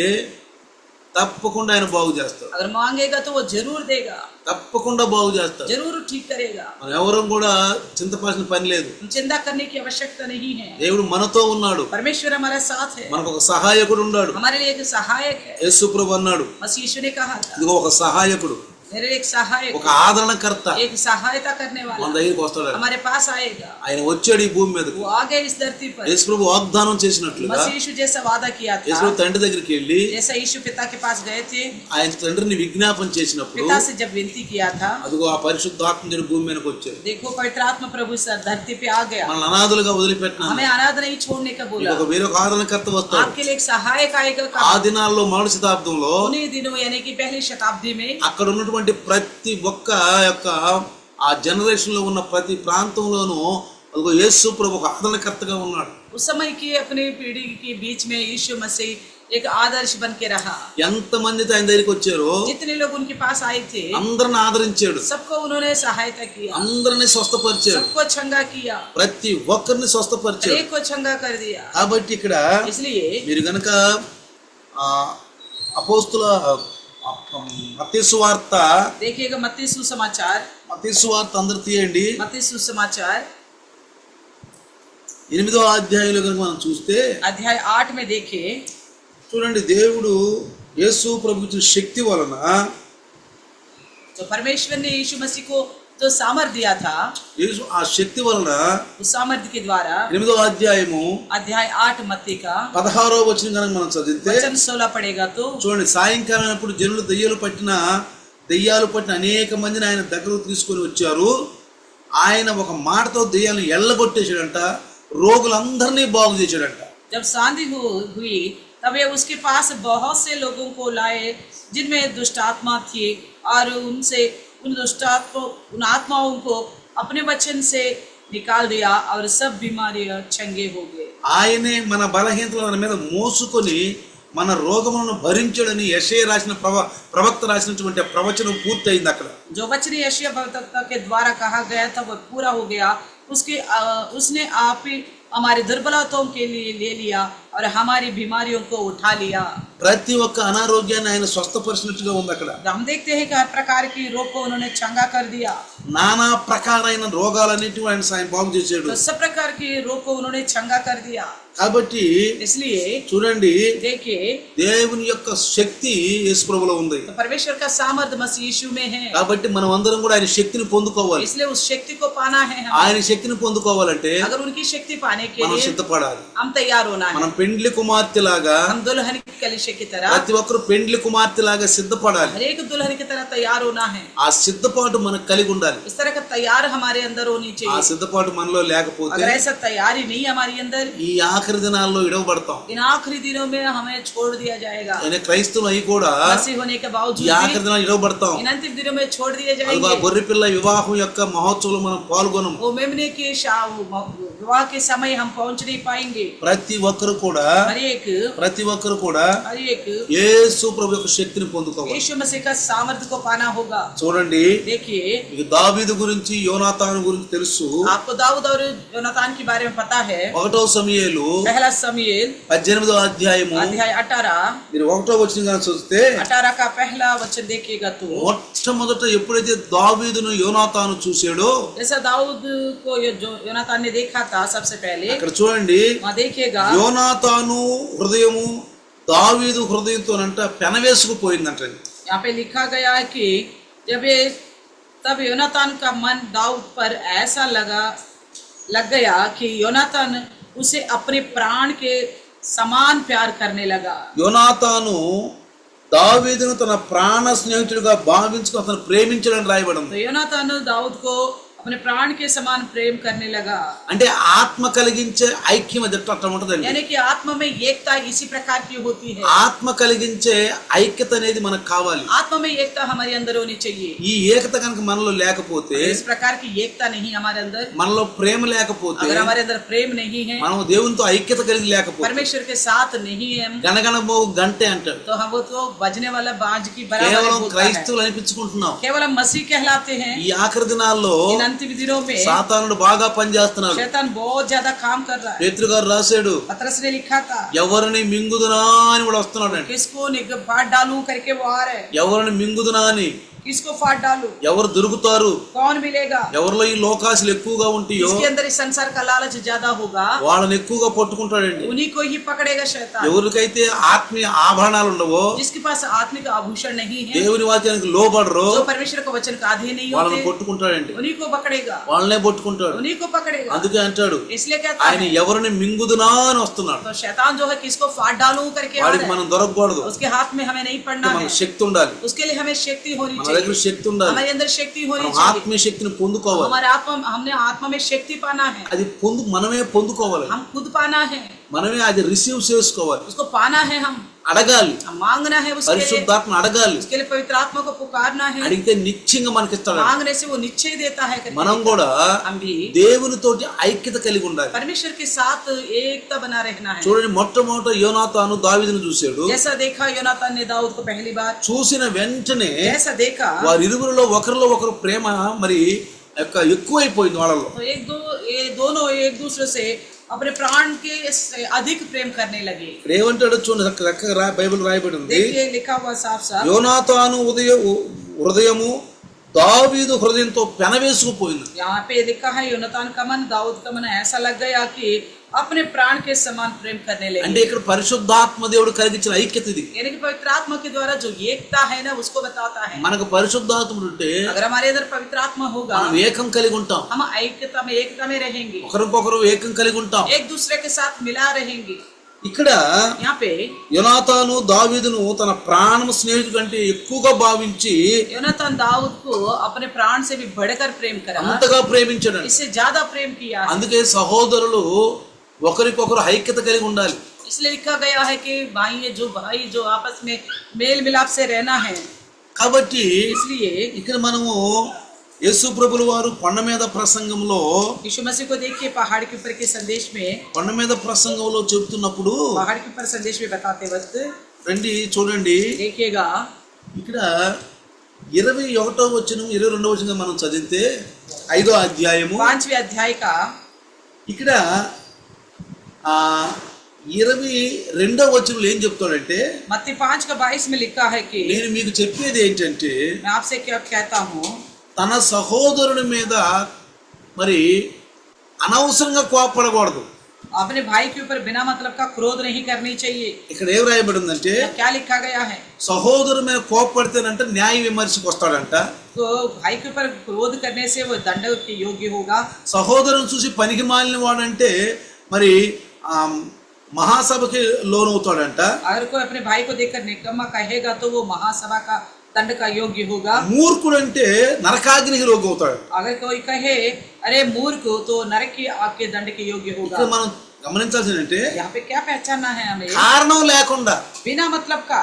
తప్పకుండా ఆయన బాగు చేస్తాడు. अगर मांगेगा तो वो जरूर देगा, తప్పకుండా బాగు చేస్తాడు. जरूर ठीक करेगा। మనం ఎవరం కూడా చింతపాల్సిన పని లేదు. चिंता करने की आवश्यकता नहीं है। దేవుడు మనతో ఉన్నాడు, परमेश्वर हमारे साथ है, మనకు ఒక సహాయకుడు ఉన్నాడు. हमारे लिए एक सहायक है। యేసు ప్రభు అన్నాడు, मसीह यीशु ने कहा था, ఇదిగో ఒక సహాయకుడు, मेरे लिए एक सहायक ఒక है, ఆదరణకర్త एक सहायता करने మన वाला దగ్గరికి వస్తాడు. हमारे पास आएगा। ఆయన వచ్చాడు ఈ భూమి మీదకు. वो आ गए इस धरती पर। యేసు ప్రభు వాగ్దానం చేసినట్లుగా मसीह यीशु जैसा वादा किया యేసు था, ప్రభు తండ్రి దగ్గరికి వెళ్ళి जैसा यीशु पिता के पास गए थे, ఆయన తండ్రిని విజ్ఞాపన చేసినప్పుడు पिता से जब विनती किया था, అదిగో ఆ పరిశుద్ధాత్మ భూమి మీదకి వచ్చాడు. देखो पवित्र आत्मा प्रभु इस धरती पे आ गया। మనల్ని అనాథులుగా వదిలిపెట్టిన हमें अनाथ नहीं छोड़ने का बोला, వేరొక ఆదరణకర్త వస్తాడు. आपके लिए एक सहायक आएगा। ఆ దినాల్లో మొదటి శతాబ్దంలో उन्हीं दिनों यानी कि पहली शताब्दी में అక్కడ ఉన్నటువంటి ప్రతి ఒక్క యొక్క ఆ జనరేషన్ లో ఉన్న ప్రతి ప్రాంతంలోనూ అదిగో యేసు ప్రభు ఒక ఆదరణకర్తగా ఉన్నాడు. उस समय की अपनी पीढ़ी के बीच में यीशु मसीह एक आदर्श बन के रहा। ఎంత మందితో ఆయన దగ్గరికి వచ్చారో जितने लोग उनके पास आए थे అందరిని ఆదరించాడు, सबको उन्होंने सहायता किया, అందరిని స్వస్థపరిచాడు, सबको चंगा किया, ప్రతి ఒక్కరిని స్వస్థపరిచాడు. एक को चंगा कर दिया। కాబట్టి ఇక్కడ इसलिए మీరు గనక అపోస్తుల మత్తయి సువార్త देखिएगा मत्ती सुसमाचार, మత్తయి సువార్త అందరూ తీయండి. मत्ती सुसमाचार 8వ అధ్యాయంలో కనుక మనం చూస్తే अध्याय 8 में देखे, చూడండి, దేవుడు యేసు ప్రభు ఇచ్చిన శక్తి వలన तो परमेश्वर ने यीशु मसीह को जो सामर्थ्य दिया था, యేసు ఆ శక్తి వలన उस सामर्थ्य के द्वारा 8వ అధ్యాయము अध्याय 8 मत्ती का 16వ వచనం కనుక మనం చదివితే वचन 16 पड़ेगा तो చూడండి, సాయంకాలం అప్పుడు జనులు దెయ్యాలు పట్టిన అనేక మందిని ఆయన దగ్గరకు తీసుకొని వచ్చారు. ఆయన ఒక మాటతో దెయ్యాలను ఎల్లగొట్టేశాడంట, రోగులందరినీ బాగు చేశాడంట. जब सांझी हुई तब वे उसके पास बहुत से लोगों को लाए जिनमें दुष्ट आत्मा थी, और उनसे उन आत्माओं को अपने वचन से निकाल दिया और सब बीमारियां चंगे हो गए। ఆయనే మన బలహీనతల మీద మోసుకొని మన రోగములను భరించడని యెషయా రాసిన ప్రవక్త రాసినటువంటి ప్రవచనం పూర్తయింది. అక్కడ जो वचन यशायाह भक्ता के द्वारा कहा गया था वो पूरा हो गया। उसने आप ही हमारी दुर्बलताओं के लिए ले लिया और हमारी बीमारियों को उठा लिया। ప్రతి ఒక్క అనారోగ్యాన్ని ఆయన స్వస్థపరిచినట్టుగా ఉంది. అక్కడ हम देखते हैं कि हर प्रकार की रोग को उन्होंने चंगा कर दिया, నానా ప్రకారైన రోగాలన్నిటిని ఆయన బాగు చేశాడు. तो सब प्रकार की रोग को उन्होंने चंगा कर दिया। కాబట్టి इसलिए చూడండి, देखिए దేవుని యొక్క శక్తి యేసు ప్రభువులో ఉంది. तो परमेश्वर का सामर्थ्य मसीह यीशु में है, కాబట్టి మనం అందరం కూడా ఆయన శక్తిని పొందుకోవాలి. इसलिए उस शक्ति को पाना है। ఆయన శక్తిని పొందుకోవాలంటే अगर उनकी शक्ति पाने के మనం लिए సిద్ధపడాలి. हम तैयार होना है। మనం పెండ్లి కుమార్తె లాగా हम दुल्हन की कलीसिया की तरह, ప్రతి ఒక్కరు పెండ్లి కుమార్తె లాగా సిద్ధపడాలి. हर एक दुल्हन की तरह तैयार होना है। ఆ సిద్ధపాటు మనకు కలిగి ఉండాలి. इस तरह का तैयार हमारे अंदर होनी ఆ चाहिए। సిద్ధపాటు మనలో లేకపోతే अगर ऐसा तैयारी नहीं हमारी अंदर, ఈ ఆఖరి దినాల్లో ఇడవబడతాం. इन आखिरी दिनों में हमें छोड़ दिया जाएगा। ఆయన క్రైస్తవం అయి కూడా मसीह होने के बावजूद ఈ ఆఖరి దినాలు ఇడవబడతాం. इन अंतिम दिनों में छोड़ दिए అదిగో ఆ जाएंगे। గొర్రె పిల్ల వివాహం యొక్క మహోత్సవంలో మనం పాల్గొనం. वो मेमने के विवाह के समय हम पहुंच नहीं पाएंगे। ప్రతి ఒక్కరు కూడా हर एक యేసు ప్రభు యొక్క శక్తిని పొందుకోవాలి. यीशु मसीह का सामर्थ्य को पाना होगा। చూడండి, देखिए, మీకు దావీదు గురించి యోనాతాను గురించి తెలుసు. आपको दाऊद और योनातान के बारे में पता है। 1వ సమూయేలు पहला समूएल 18వ అధ్యాయము अध्याय 18 మీరు 1వ వచనం కనుక చూస్తే 18 का पहला वचन देखिएगा तो మొట్టమొదట ఎప్పుడైతే దావీదును యోనాతాను చూసాడో, जैसा दाऊद को जो योनातान ने देखा था सबसे पहले, అక్కడ చూడండి, वहाँ देखिएगा యోనాతాను హృదయము దావీదు హృదయంతోనంట పెనవేసుకుపోయిందంట. यहाँ पे लिखा गया है कि तब योनातान का मन दाऊद पर ऐसा लग गया कि योनातान उसे अपने प्राण के समान प्यार करने लगा। యోనాతాను దావీదును తన ప్రాణ స్నేహితుడిగా భావించుకుని అతను ప్రేమించడానికి రాయబడింది. तो योनातान दाऊद को अपने प्राण के समान प्रेम करने लगा। అంటే ఆత్మ కలిగించే ఐక్యం అది అట్లా ఉంటదండి. यानी कि आत्मा में एकता इसी प्रकार की होती है। ఆత్మ కలిగించే ఐక్యత అనేది మనకు కావాలి. आत्मा में एकता हमारे अंदर होनी चाहिए। ఈ ఏకత కనుక మనలో లేకపోతే, इस प्रकार की एकता नहीं हमारे अंदर, మనలో ప్రేమ లేకపోతే, अगर हमारे अंदर प्रेम नहीं है, మనం దేవునితో ఐక్యత కలిగి లేకపోతే, परमेश्वर के साथ नहीं है हम, గనగనమో గంటే అంటాడు. तो हम वो तो बजने वाला बाज की बराबर కేవలం बोलता है। క్రైస్తవులు అనిపించుకుంటున్నాం. केवल हम मसीह कहलाते हैं। ఈ ఆఖరి దినాల్లో इन अंतिम दिनों में సాతానుడు బాగా పనిచేస్తున్నాడు. शैतान बहुत ज्यादा काम कर रहा है। పేతురు గారు రాశాడు, पतरस ने लिखा था, ఎవరిని మింగుదునా అని కూడా వస్తున్నాడు అండి. किसको फाड़ डालूं करके वो आ रहे, ఎవరిని మింగుదునా అని, किसको फाड़ डालूं, ఎవరు దొరుకుతారు, कौन मिलेगा, ఎవరిలో ఈ లోకాశలు ఎక్కువగా ఉంటాయో इसके अंदर इस संसार का लालच ज्यादा होगा, వాళ్ళని ఎక్కువగా పట్టుకుంటాడండి. उन्हीं को ही पकड़ेगा शैतान। ఎవరికైతే ఆత్మీయ ఆభరణాలు ఉండవో, जिसके पास आत्मिक आभूषण नहीं है, దేవుని వాక్యానికి లోబడరో, जो परमेश्वर के वचन का अधीन नहीं వాళ్ళని होते, పట్టుకుంటాడండి. उन्हीं को पकड़ेगा, వాళ్ళనే పట్టుకుంటాడు. उन्हीं को पकड़ेगा। అందుకే అంటాడు, इसलिए कहता ఆయన है, ఎవరిని మింగుదునా అని వస్తున్నాడు. तो शैतान जो है किसको फाड़ डालूं करके आ వాడికి रहा మనం దొరకకూడదు. है, उसके हाथ में हमें नहीं पड़ना है, మనకు శక్తి ఉండాలి. उसके लिए हमें शक्ति होनी మన దగ్గర चाहिए, శక్తి ఉండాలి. हमारे अंदर शक्ति होनी మనం चाहिए, ఆత్మీయ శక్తిని పొందుకోవాలి. हमारे हमने आत्मा में शक्ति पाना है, అది మనమే పొందుకోవాలి. हम खुद पाना है, మనమే అది రిసీవ్ చేసుకోవాలి. उसको पाना है, हम అడగాలి, मांगना है, उसके लिए పరిశుద్ధాత్మ అడగాలి. उसके लिए पवित्र आत्मा को पुकारना है, అడిగితే నిశ్చయంగా మనకి ఇస్తాడు. मांगने से वो निश्चय देता है करके। మనం కూడా हम भी దేవునితోటి ఐక్యత కలిగి ఉండాలి. परमेश्वर के साथ एकता बना रहना है। చూడండి, మొట్టమొదట యోనాతాను దావీదును చూశాడు. जैसा देखा योनातान ने दाऊद को पहली बार, చూసిన వెంటనే जैसा देखा వారిరువురిలో ఒకరిలో ఒకరు ప్రేమ మరి ఎక్కువైపోయింది వాళ్ళలో. तो ये दोनों एक दूसरे से अपने प्राण के से अधिक प्रेम करने लगे। ఇక్కడ ఏమంటాడో చూడండి, చక్కగా బైబిల్ రాయబడి ఉంది. देखिए लिखा हुआ साफ साफ, యోనాతాను హృదయము దావీదు హృదయంతో పెనవేసుకుపోయింది. यहाँ पे लिखा है योनातान का मन दाऊद का मन ऐसा लग गया कि अपने प्राण के समान प्रेम करने అంటే लगे। ఇక్కడ పరిశుద్ధాత్మ దేవుడు కలిగించిన ఐక్యత ఇది. यानी कि पवित्र आत्मा के द्वारा जो एकता है ना, उसको बताता है। మనకు పరిశుద్ధాత్ముడు ఉంటే अगर हमारे अंदर पवित्र आत्मा होगा, మనం ఏకం కలిగి ఉంటాం. हम एकता में रहेंगे, ఒకరికొకరు ఏకం కలిగి ఉంటాం. एक दूसरे के साथ मिला रहेंगे। ఇక్కడ यहाँ पे యోనాతాను దావీదును తన ప్రాణం స్నేహితుడు కంటే ఎక్కువగా భావించి योनातान दाऊद को अपने प्राण से भी बढ़कर प्रेम करा, అంతగా ప్రేమించాడు. इससे ज्यादा प्रेम किया है। అందుకే సహోదరులు ఒకరికొకరు ఐక్యత కలిగి ఉండాలి. इसलिए लिखा गया है कि भाई जो आपस में मेल मिलाप से रहना है। కాబట్టి इसलिए ఇక్కడ మనము యేసు ప్రభుల వారు కొండ మీద ప్రసంగంలో यीशु मसीह को देखिए पहाड़ के ऊपर के संदेश में, కొండ మీద ప్రసంగంలో చెప్తున్నప్పుడు पहाड़ के ऊपर संदेश में बताते वक्त రండి చూడండి, देखिएगा, ఇక్కడ 21వ వచనం 22వ వచనం మనం చదివితే 5వ అధ్యాయము 5वें अध्याय का ఇక్కడ 22వ వచనంలో ఏం చెప్తాడంటే, मत्ती 5 का 22 में लिखा है कि నేను మీకు చెప్పేది ఏంటంటే, मैं आपसे क्या कहता हूँ, తన సహోదరుని మీద మరి అనవసరంగా కోపపడకూడదు. अपने भाई के ऊपर बिना मतलब का क्रोध नहीं करनी चाहिए। ఇక్కడ ఏం రాయబడిందంటే, क्या लिखा गया है, సహోదరు మీద కోపపడితేనంట న్యాయ విమర్శకు వస్తాడంట. तो भाई के ऊपर क्रोध करने से वो दंड के योग्य होगा। సహోదరుని చూసి పనికి మాలిన వాడంటే మరి మహాసభకి లోనవుతాడంట. अगर कोई अपने भाई को देखकर निकम्मा कहेगा तो वो महासभा का दंड का योग्य होगा। మూర్ఖుడు అంటే నరకాగ్నికి లోగవుతాడు. अगर कोई कहे अरे मूर्ख, तो नरक की आग के दंड के योग्य ఇక్కడ होगा। మనం గమనించాల్సిందంటే, यहाँ पे क्या पहचानना है हमें, కారణం లేకుండా बिना मतलब का,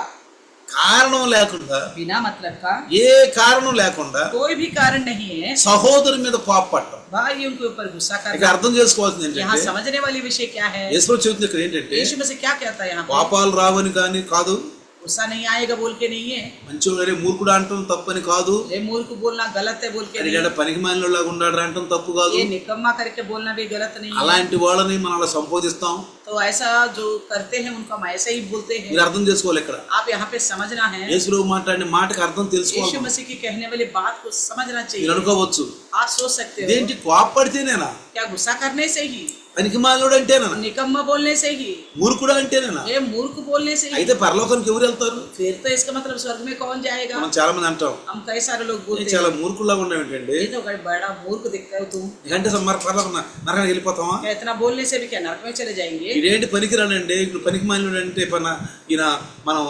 बिना मतलब का, ఏ కారణం లేకుండా कोई भी कारण नहीं है సహోదరు మీద కోపపడటం. भाइयों के ऊपर गुस्सा ఇక करना। అర్థం చేసుకోవాల్సింది यहाँ ఏంటంటే, समझने वाली विषय क्या है, యేసు చెబుతుంది ఇక్కడ ఏంటంటే, यीशु में से क्या कहता है, यहाँ पे కోపాలు రావని కానీ కాదు, गुस्सा नहीं आएगा बोल के नहीं है, మంచివాడే మూర్ఖుడు అంటాం తప్పని కాదు, ये मूर्ख बोलना गलत है बोल के नहीं ఎందుకంటే పనికి మాలినలాగా ఉన్నాడు అంటాం తప్పు కాదు. है, ये निकम्मा करके बोलना भी गलत नहीं है। అలాంటి వాళ్ళని మనం అలా సంబోధిస్తాం. तो ऐसा जो करते हैं उनका हम ऐसे ही बोलते हैं। మీరు అర్థం చేసుకోవాలి. ఇక్కడ आप यहाँ पे समझना है, యేసు ప్రభు మాట్లాడిన మాటకి అర్థం यीशु తెలుసుకోవాలి. मसीह की कहने वाली बात को समझना మీరు चाहिए। అనుకోవచ్చు, आप सोच सकते हो ఇదేంటి కోపపడితేనేనా, क्या गुस्सा करने से ही, పనికి మాలినోడు అంటేనా, निकम्मा बोलने से ही, మూర్ఖుడు అంటేనేనా, ये मूर्ख बोलने से ही, అయితే పరలోకానికి ఎవరు వెళ్తారు? फिर तो इसका मतलब स्वर्ग में कौन जाएगा। మనం చాలా మంది అంటాం, हम कई सारे लोग बोलते చాలా हैं మూర్ఖుల్లాగా ఉండవు ఏంటండి, ये तो बड़ा मूर्ख दिखता है तुम, ఎందుకంటే మరి పరలోకం నరకానికి వెళ్ళిపోతామా? क्या इतना बोलने से भी क्या नरक में चले जाएंगे। ఇదేంటి పనికిరానండి, ఇప్పుడు పనికి మాలినోడు అంటే ఈయన మనం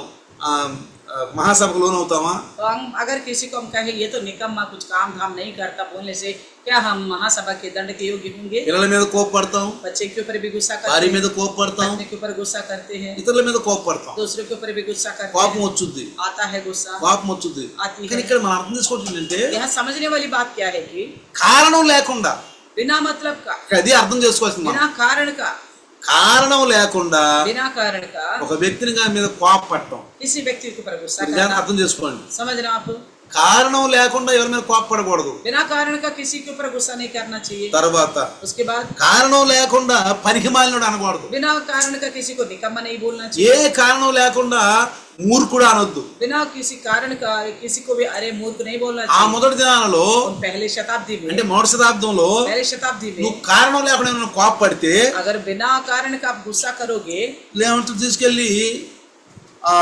మహాసభకు లోనవుతామా? तो हम अगर किसी को हम कहे ये तो निकम्मा कुछ काम धाम नहीं करता बोलने से क्या हम महासभा के दंड के योग्य होंगे? పిల్లల మీద కోపపడతాం, बच्चे के ऊपर भी गुस्सा करते భార్య हैं, మీద కోపపడతాం, पत्नी के ऊपर गुस्सा करते हैं, ఇతరుల మీద కోపపడతాం. दूसरे के ऊपर भी गुस्सा करते కోపం हैं, వచ్చుద్ది, आता है गुस्सा, కోపం వచ్చుద్ది. आती కానీ है। ఇక్కడ మనం అర్థం చేసుకోవటం ఏంటంటే यहाँ समझने वाली बात क्या है कि కారణం లేకుండా, बिना मतलब का, అది అర్థం చేసుకోవాల్సింది మనం. बिना कारण का, కారణం లేకుండా बिना कारण का ఒక వ్యక్తిని గాని మీద కోపపడటం, किसी व्यक्ति के ऊपर गुस्सा ఇది करना, అర్థం చేసుకోండి. समझना आप। కారణం లేకుండా ఎవరి మీద కోపపడకూడదు. बिना कारण का किसी के ऊपर गुस्सा नहीं करना चाहिए। తర్వాత उसके बाद కారణం లేకుండా పనికి మాలినోడు అనకూడదు. बिना कारण का किसी को निकम्मा नहीं बोलना ఏ चाहिए। కారణం లేకుండా మూర్ఖుడు అనొద్దు. बिना किसी कारण का किसी को भी अरे मूर्ख नहीं बोलना ఆ चाहिए। మొదటి దినాలలో उन पहले शताब्दी అంటే में, మొదటి శతాబ్దంలో पहले शताब्दी నువ్వు में కారణం లేకుండా ఏమైనా కోపపడితే अगर बिना कारण का आप गुस्सा करोगे లేవంటే తీసుకెళ్ళి ఆ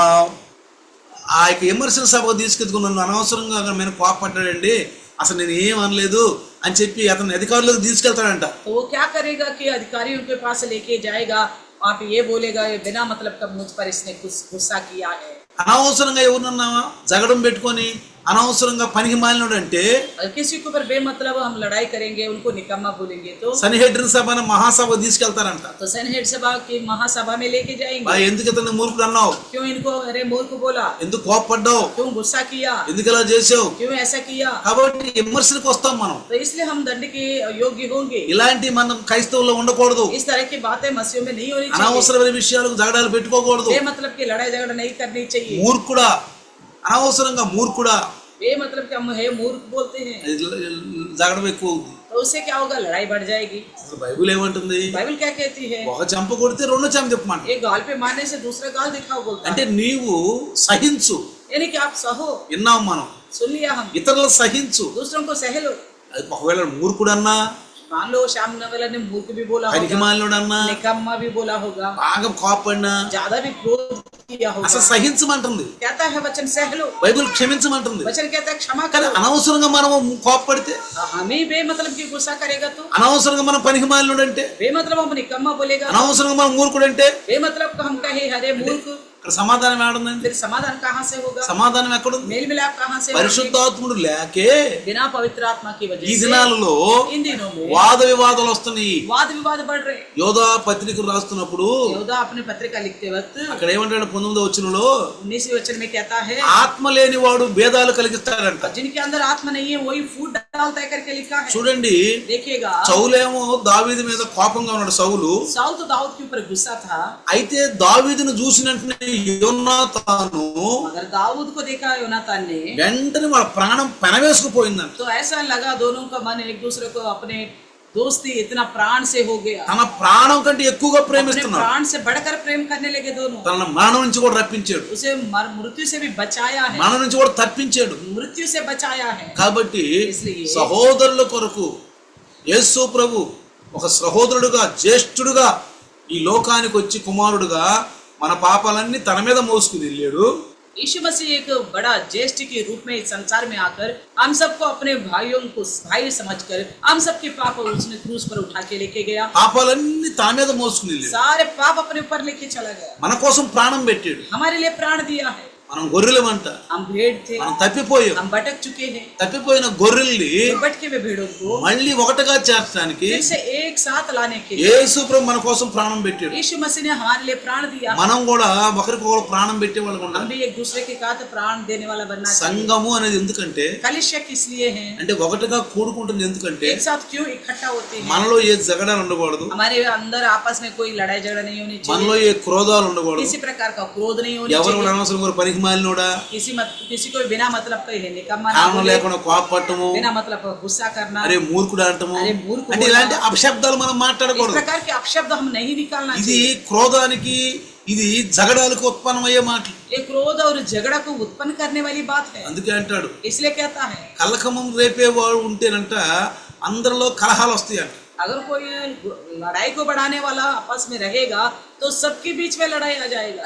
ఆ యొక్క విమర్శన సభకు తీసుకెళ్ళుకుని నన్ను అనవసరంగా అక్కడ మీద కోపపడ్డాడండి, అసలు నేను ఏం అనలేదు అని చెప్పి అతని అధికారులకు తీసుకెళ్తాడంట. तो वो क्या करेगा कि अधिकारियों के पास लेके जाएगा, वहाँ पे ये बोलेगा ये बिना मतलब का मुझ पर इसने गुस्सा किया है। అనవసరంగా ఎవరినన్నా జగడం పెట్టుకొని అనవసరంగా పనికి మాలినోడు అంటే अगर किसी के ऊपर बेमतलब हम लड़ाई करेंगे, उनको निकम्मा बोलेंगे तो సన్హెడ్రిన్ సభను మహాసభ తీసుకెళ్తారంట. सनहेड सभा की महासभा में लेके जाएंगे। బా ఎందుకు ఇతన్ని మూర్ఖుడు అన్నావు, क्यों इनको अरे मूर्ख बोला, ఎందుకు కోపపడ్డావు, क्यों गुस्सा किया, ఎందుకు ఇలా చేసావు. क्यों ऐसा किया? కాబట్టి విమర్శలకు వస్తాం మనం. तो इसलिए हम दंड के योग्य होंगे। ఇలాంటి మనం క్రైస్తవుల్లో ఉండకూడదు. इस तरह की बातें मसीह में नहीं होनी चाहिए। అనవసరమైన విషయాలకు జగడాలు పెట్టుకోకూడదు. बेमतलब की लड़ाई झगड़ा नहीं करनी चाहिए। మూర్ఖుడా, అనవసరంగా మూర్ఖుడా, बेमतलब कि हम है मूर्ख बोलते हैं జగడం ఎక్కువ అవుతుంది. तो उससे क्या होगा? लड़ाई बढ़ जाएगी। అసలు బైబిల్ ఏమంటుంది? बाइबल क्या कहती है? ఒక చెంప కొడితే రెండు చెంప చెప్పమంట. एक गाल पे मारने से दूसरा गाल दिखाओ बोलता అంటే है। నీవు సహించు. यानी कि आप सहो, విన్నాం మనం, सुन लिया हम, ఇతరులు సహించు. दूसरों को सह लो। అది ఒకవేళ మూర్ఖుడన్నా, मान लो श्याम नवला ने मूर्ख भी बोला పనికి होगा, మాలినోడన్నా, निकम्मा भी बोला होगा, బాగా కోపడినా ज्यादा भी क्रोध किया होगा। అసలు సహించమంటుంది. कहता है वचन सह लो, బైబిల్ క్షమించమంటుంది. वचन कहता है क्षमा కానీ करो। అనవసరంగా మనం కోపపడితే, हमें बेमतलब की गुस्सा करेगा तो, అనవసరంగా మనం పనికి మాలినోడంటే, बेमतलब हम निकम्मा बोलेगा, అనవసరంగా మనం మూర్ఖుడంటే बेमतलब का हम कहे अरे मूर्ख, ఇక్కడ సమాధానం ఏడుందండి? फिर समाधान कहाँ से होगा? సమాధానం ఎక్కడుంది? मेल मिलाप कहाँ से होगी? పరిశుద్ధాత్ముడు లేకే बिना पवित्र आत्मा की ఈ वजह से దినాలలో इन दिनों में వాద వివాదాలు వస్తున్నాయి. वाद विवाद बढ़ रहे। యోధా పత్రికలు రాస్తున్నప్పుడు यहूदा अपनी पत्रिका लिखते वक्त అక్కడ ఏమంటాడు 19వ వచనంలో, 19वें वचन में कहता है ఆత్మ లేని వాడు భేదాలు కలిగిస్తాడంట. जिनके अंदर आत्मा नहीं है वही फूट डालता है करके लिखा है। చూడండి, देखिएगा, సౌలేమో దావీదు మీద కోపంగా ఉన్నాడు. సౌలు साउल तो दाऊद के ऊपर गुस्सा था, అయితే దావీదును చూసిన వెంటనే యోనాతాను मगर दाऊद को देखा योनातान ने వెంటనే వాళ్ళ ప్రాణం పెనవేసుకుపోయిందంట. तो ऐसा लगा दोनों का मन एक दूसरे को अपने दोस्ती इतना प्राण से हो गया, తన ప్రాణం కంటే ఎక్కువగా अपने ప్రేమిస్తున్నాడు. प्राण से बढ़कर प्रेम करने लगे दोनों। తన మరణం నుంచి కూడా రప్పించాడు, उसे मृत्यु से भी बचाया है, మరణం నుంచి కూడా తప్పించాడు. मृत्यु से बचाया है। కాబట్టి इसलिए సహోదరుల కొరకు యేసు ప్రభు ఒక సహోదరుడుగా, జ్యేష్ఠుడుగా ఈ లోకానికి వచ్చి కుమారుడుగా మన పాపాలన్నీ తన మీద మోసుకుని వెళ్ళాడు. यीशु मसीह एक बड़ा ज्येष्ठ के रूप में इस संसार में आकर हम सबको अपने भाइयों को भाई समझकर हम सबके पाप उसने क्रूस पर उठा के लेके गया। పాపాలన్నీ తన మీద మోసుకుని వెళ్ళాడు. सारे पाप अपने ऊपर लेके चला गया, మన కోసం ప్రాణం పెట్టాడు. हमारे लिए प्राण दिया है। మనం గొర్రెలమంట, हम भेड़ थे, మనం తప్పిపోయాం. हम भटक चुके हैं, తప్పిపోయిన గొర్రెల్ని भटके हुए भेड़ों को మళ్ళీ ఒకటిగా చేర్చడానికి फिर से एक साथ लाने के लिए యేసు ప్రభు మన కోసం ప్రాణం పెట్టాడు. यीशु मसीह ने हमारे लिए प्राण दिया। మనం కూడా ఒకరికొకరు ప్రాణం పెట్టే వాళ్ళం हम ఉండాలి. भी एक दूसरे के साथ प्राण देने वाला बनना चाहिए। సంఘము అనేది ఎందుకంటే, कलिशा किस लिए है? అంటే ఒకటిగా కూడుకుంటుంది ఎందుకంటే, एक साथ क्यों इकट्ठा होते हैं? మనలో ఏ జగడాలు ఉండకూడదు, हमारे अंदर आपस में कोई लड़ाई झगड़ा नहीं होनी మనలో चाहिए, ఏ క్రోధాలు ఉండకూడదు. किसी प्रकार का क्रोध नहीं होनी ఎవరు चाहिए, అనవసరం పనికి మాలినోడా, किसी को बिना मतलब का ये निकम्मा ना కారణం बोले, లేకుండా కోపపట్టము, बिना मतलब का गुस्सा करना, అరే మూర్ఖుడు అంటము, అరే మూర్ఖుడు అంటే ఇలాంటి అపశబ్దాలు మనం इस మాట్లాడకూడదు. प्रकार के अपशब्द हम नहीं निकालना ఇది चाहिए। క్రోధానికి, ఇది జగడాలకు ఉత్పన్నమయ్యే మాటలు. ये क्रोध और झगड़ा को उत्पन्न करने वाली बात है, అందుకే అంటాడు, इसलिए कहता है కలకమం రేపేవాడు ఉంటేనంట అందరిలో కలహాలు వస్తాయంట. अगर कोई लड़ाई को बढ़ाने वाला आपस में रहेगा तो सबके बीच में लड़ाई आ जाएगा।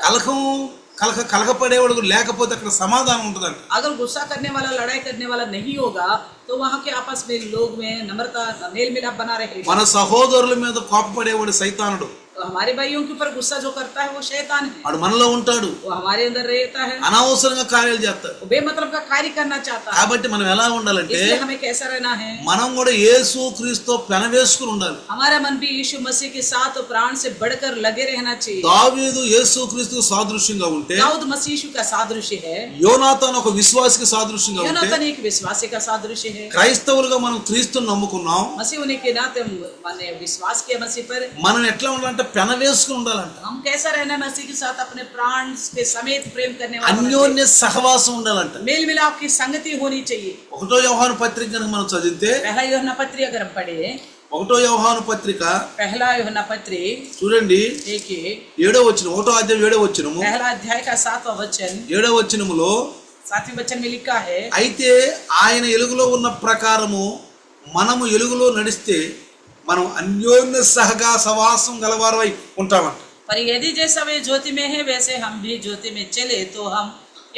కలకపడేవాడు లేకపోతే అక్కడ సమాధానం ఉంటుందంట. अगर गुस्सा करने वाला, लड़ाई करने वाला नहीं होगा तो वहाँ के आपस में लोग में नम्रता, मेल मिलाप बना रहेगा। మన సహోదరుల మీద కోపపడేవాడు సైతానుడు. तो हमारे भाइयों के ऊपर गुस्सा जो करता है वो शैतान है, వాడు మనలో ఉంటాడు, वो हमारे अंदर रहता है, అనవసరంగా కార్యాలు చేస్తాడు. वो बेमतलब का कार्य करना चाहता है। కాబట్టి మనం ఎలా ఉండాలంటే इसलिए हमें कैसा रहना है, మనం కూడా యేసు క్రీస్తుతో పెనవేసుకుని ఉండాలి. हमारा मन भी यीशु मसीह के साथ प्राण से बढ़कर लगे रहना चाहिए। దావీదు యేసు క్రీస్తుకు సాదృశ్యంగా ఉంటే, दाऊद मसीह यीशु का सादृश्य है, యోనాతాను ఒక విశ్వాసికి సాదృశ్యంగా ఉంటే, योनातान एक विश्वासी का सादृश्य है। క్రైస్తవులుగా మనం క్రీస్తుని నమ్ముకున్నాం, मसीह होने के नाते मैंने विश्वास किया मसीह पर। మనం ఎట్లా ఉండాలంటే పెనవేసుకుని ఉండాలంట. हम कैसा रहना, मसीह के साथ अपने प्राण के समेत प्रेम करने वाला, అన్యోన్య సహవాసం ఉండాలంట. मेल मिलाप की संगति होनी चाहिए। 1వ యోహాను పత్రిక కనుక మనం చదివితే, पहला यूहन्ना पत्री अगर हम पढ़े, 1వ యోహాను పత్రిక पहला यूहन्ना पत्री చూడండి, देखिए 7వ వచనం, 1వ అధ్యాయం 7వ వచనము, पहला अध्याय का 7वां वचन, 7వ వచనములో 7वें वचन में लिखा है, అయితే ఆయన ఎలుగులో ఉన్న ప్రకారము మనము ఎలుగులో నడిస్తే మనం అన్యోన్య సహవాసం గలవారై ఉంటామంట. पर यदि जैसा वे ज्योति में है वैसे हम भी ज्योति में चले तो हम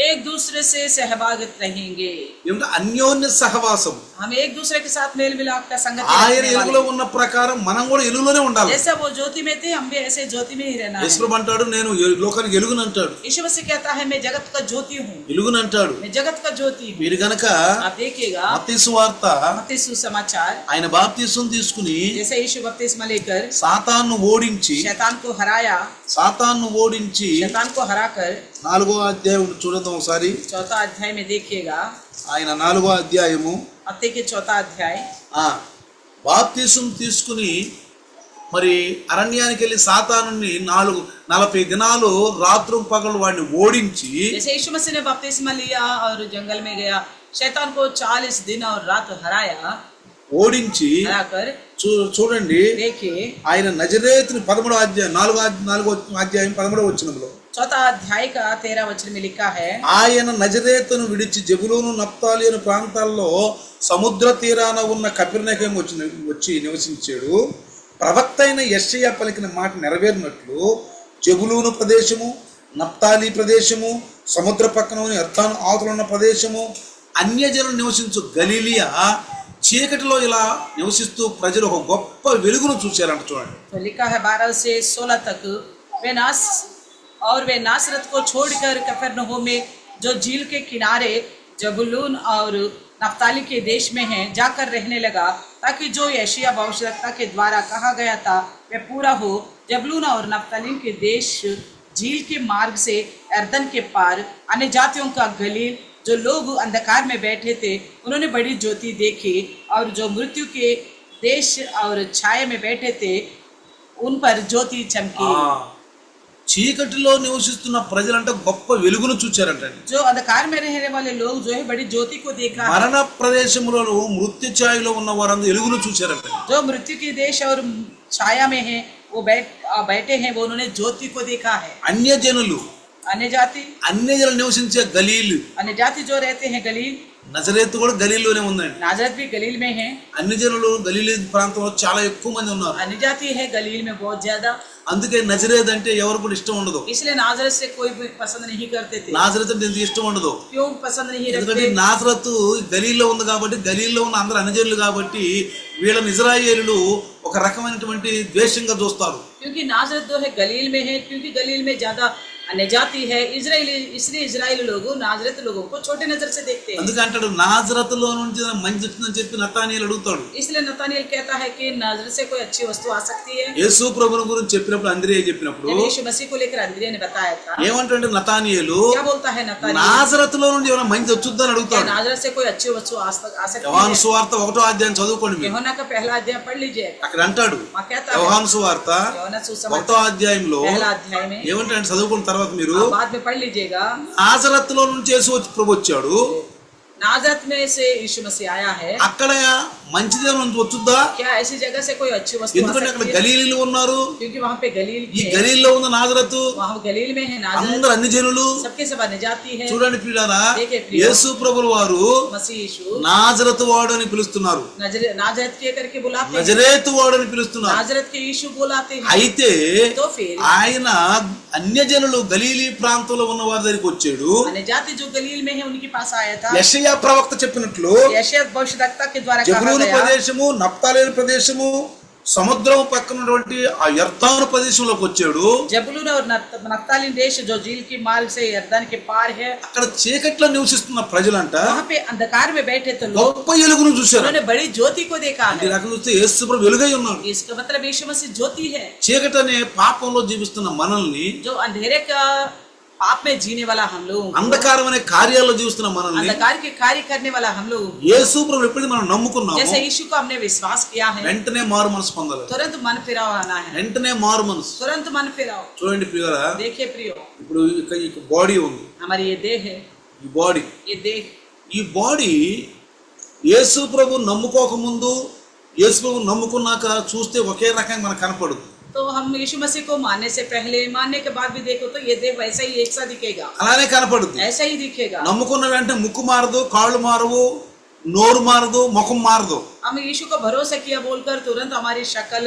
एक दूसरे से सहभागित रहेंगे। ఏమంటే అన్యోన్య సహవాసం, हम एक दूसरे के साथ मेल मिलाप का संगति ఆయన रखने ఎలుగులో वाले। ఉన్న ప్రకారం మనం కూడా ఎలుగులోనే ఉండాలి. जैसा वो ज्योति में थे हम भी ऐसे ज्योति में ही रहना है। యేసు అంటాడు, నేను లోకానికి ఎలుగును అంటాడు, यीशु मसीह कहता है मैं जगत का ज्योति हूँ, ఎలుగును అంటాడు. मैं जगत का ज्योति हूँ। మీరు గనక आप देखिएगा మత్తయి సువార్త मत्ती सुसमाचार, ఆయన బాప్తిసం తీసుకుని जैसे यीशु बपतिस्मा लेकर సాతాను ఓడించి शैतान को हराया, సాతాను ఓడించి शैतान को हराकर 4వ అధ్యాయం చూద్దాం ఒకసారి. 4वां अध्याय में देखिएगा, ఆయన 4వ అధ్యాయము मत्ती के 4वां अध्याय, బాప్తిసం తీసుకుని మరి అరణ్యానికి వెళ్ళి సాతానుని 40 దినాలు రాత్రు పగలు వాడిని ఓడించి, जैसे यीशु मसीह ने बपतिस्मा लिया और जंगल में गया, शैतान को 40 दिन और रात हराया, ఓడించి हराकर చూడండి, देखिए ఆయన నజరేతుని 13వ అధ్యాయం 4వ అధ్యాయం 13వ వచనంలో 4वां अध्याय का 13 वचन में लिखा है, ఆయన నజరేతును విడిచి జెబులూను నఫ్తాలి అనే ప్రాంతాల్లో సముద్ర తీరాన ఉన్న కపెర్నహూము వచ్చి నివసించాడు. ప్రవక్త అయిన యెషయా పలికిన మాట నెరవేరినట్లు జెబులూను ప్రదేశము, నఫ్తాలి ప్రదేశము, సముద్ర పక్కన యొర్దాను అవతల ఉన్న ప్రదేశము, అన్యజనులు నివసించు గలిలియా చీకటిలో ఇలా నివసిస్తూ ప్రజలు ఒక గొప్ప వెలుగును చూశారంట. చూడండి, तो लिखा है 12 से 16 तक, वे नासरत को छोड़कर कफरनहूम में जो झील के किनारे जबूलून और नफ्ताली के देश में है जाकर रहने लगा, ताकि जो यशायाह भविष्यवक्ता के द्वारा कहा गया था वह पूरा हो। जबूलून और नफ्ताली के देश झील के मार्ग से यरदन के पार अन्य जातियों का गलील, जो लोग अंधकार में बैठे थे उन्होंने बड़ी ज्योति देखी, और जो मृत्यु के देश और छाया में बैठे थे उन पर ज्योति चमकी। చీకటిలో నివసిస్తున్న ప్రజలంటే గొప్ప వెలుగును చూచారంట. जो अंधकार में रहने वाले लोग जो है बड़ी ज्योति को देखा। మరణ ప్రదేశంలో మృత్యు ఛాయలో ఉన్న వారందరూ వెలుగును చూచారంట. जो मृत्यु के देश और छाया में है वो बैठे हैं, वो उन्होंने ज्योति को देखा है। అన్యజనులు, अन्य నివసించే గలీలు, अन्य जाति जो रहते हैं गलील, నజరేతు కూడా గలీలోనే ఉందండి. नाजरत भी गलील में है। అన్యజనులు గలీలీ ప్రాంతంలో చాలా ఎక్కువ మంది ఉన్నారు. अन्य जाति है गलील में बहुत ज्यादा, అందుకే నజరేత్ అంటే ఎవరు కూడా ఇష్టం ఉండదు. इसलिए नाजरत से कोई भी पसंद नहीं करते थे। నాజరేత్ అంటే ఎందుకు ఇష్టం ఉండదు? क्यों पसंद नहीं ఎందుకంటే रखते? నాజరతు గలీల్లో ఉంది కాబట్టి, గలీల్లో ఉన్న అందరు అన్యజనులు కాబట్టి వీళ్ళని ఇజ్రాయేలులు ఒక రకమైనటువంటి ద్వేషంగా చూస్తారు. क्योंकि नाजरत जो है गलील में है, क्योंकि गलील में ज्यादा अन्य जाति है इजराइली, इसलिए इजराइली लोग नाजरत लोगों को छोटे नजर से देखते हैं। అందుకంటాడు నాజరతులో నుంచి మంచి వచ్చిందని చెప్పి నతానీయులు అడుగుతాడు. इसलिए नतानिएल कहता है कि नाजरत से कोई अच्छी वस्तु आ सकती है। యేసు ప్రభువుని గురించి చెప్పినప్పుడు అంద్రియ చెప్పినప్పుడు जब यीशु मसीह को लेकर अंद्रिया ने बताया था, ఏమంటాడు నతానీయులు, क्या बोलता है नतानिएल? నాజరతులో నుండి ఏమైనా మంచి వచ్చుద్దని क्या అడుగుతాడు. नाजरत से कोई अच्छी वस्तु आ सकती యోహాను है? సువార్త 1వ అధ్యాయం చదువుకోండి మీరు. यूहन्ना का पहला अध्याय पढ़ लीजिए। అక్కడ అంటాడు, वहाँ कहता है, యోహాను సువార్త यूहन्ना 1వ सुसमाचार అధ్యాయంలో पहला अध्याय में, ఏమంటాడు చదువుకున్న తర్వాత మీరు, आप बाद में पढ़ लीजिएगा। నాజరతులో నుంచి యేసు ప్రభు వచ్చాడు, नाजरत में से यीशु मसीह आया है। అక్కడ మంచిదేమో వచ్చుద్దా? क्या ऐसी जगह से कोई अच्छी वस्तु आ ఎందుకంటే అక్కడ सकती है? గలీలీలు ఉన్నారు. क्योंकि वहाँ पे गलील ఈ है, గలీల్లో ఉన్న నాజరతు वहाँ गलील में है नाजरत, అందరు అన్ని జనులు. सबके सब अन्य जाति है। చూడండి ప్రియులారా, देखिए प्रियो, యేసు ప్రభువు వారు मसीह यीशु నాజరతు వాడు అని పిలుస్తున్నారు, नाजरत के करके बुलाते हैं, నజరేతు వాడు అని పిలుస్తున్నారు. नाजरत के यीशु बुलाते हैं। అయితే तो फिर ఆయన అన్యజనులు గలీలీ ప్రాంతంలో ఉన్న వారి దగ్గరికి వచ్చాడు. अन्य जाति जो गलील में है उनके पास आया था। యెషయా ప్రవక్త చెప్పినట్లు यशायाह भविष्यवक्ता के द्वारा कहा జబూలూను गया, ప్రదేశము, నఫ్తాలి ప్రదేశము, సముద్రం పక్కన ఉన్నటువంటి ఆ యర్దాను ప్రదేశంలోకి వచ్చాడు. जबूलून और नप्ताली देश जो झील की माल से यरदन के पार है, అక్కడ చీకట్లో నివసిస్తున్న ప్రజలంట वहाँ पे अंधकार में बैठे तो लोग గొప్ప వెలుగును చూశారు. उन्होंने बड़ी ज्योति को देखा ఈ है। రకం చూస్తే యేసు ప్రభు వెలుగై ఉన్నాడు. इसका मतलब यीशु मसीह ज्योति है। చీకటి అనే పాపంలో జీవిస్తున్న మనల్ని, जो अंधेरे का पाप में जीने वाला हम लोग, అంధకారం అనే కార్యాల్లో జీవిస్తున్న మనల్ని अंधकार के कार्य करने वाला हम लोग, యేసు ప్రభు ఎప్పుడైతే మనం నమ్ముకున్నామో जैसे यीशु को हमने विश्वास किया है, వెంటనే మారు మనసు పొందాలి. तुरंत मन फिराव आना है। వెంటనే మారు మనసు. तुरंत मन फिराव। చూడండి ప్రియులారా, देखिए प्रियो, ఇప్పుడు ఈ బాడీ ఉంది. हमारी ये देह है, ఈ బాడీ ये देह, ఈ బాడీ యేసు ప్రభు నమ్ముకోక ముందు, యేసు ప్రభు నమ్ముకున్నాక చూస్తే ఒకే రకంగా మనకు కనపడదు. तो हम यीशु मसीह को मानने से पहले, मानने के बाद भी देखो तो ये देह वैसा ही एक सा दिखेगा, అలానే కనపడుద్ది. ऐसा ही दिखेगा। నమ్ముకున్న వెంటనే ముక్కు మారదు, కాళ్ళు మారవు, నోరు మారదు, ముఖం మారదు. हम यीशु को भरोसा किया बोलकर तुरंत हमारी शक्ल,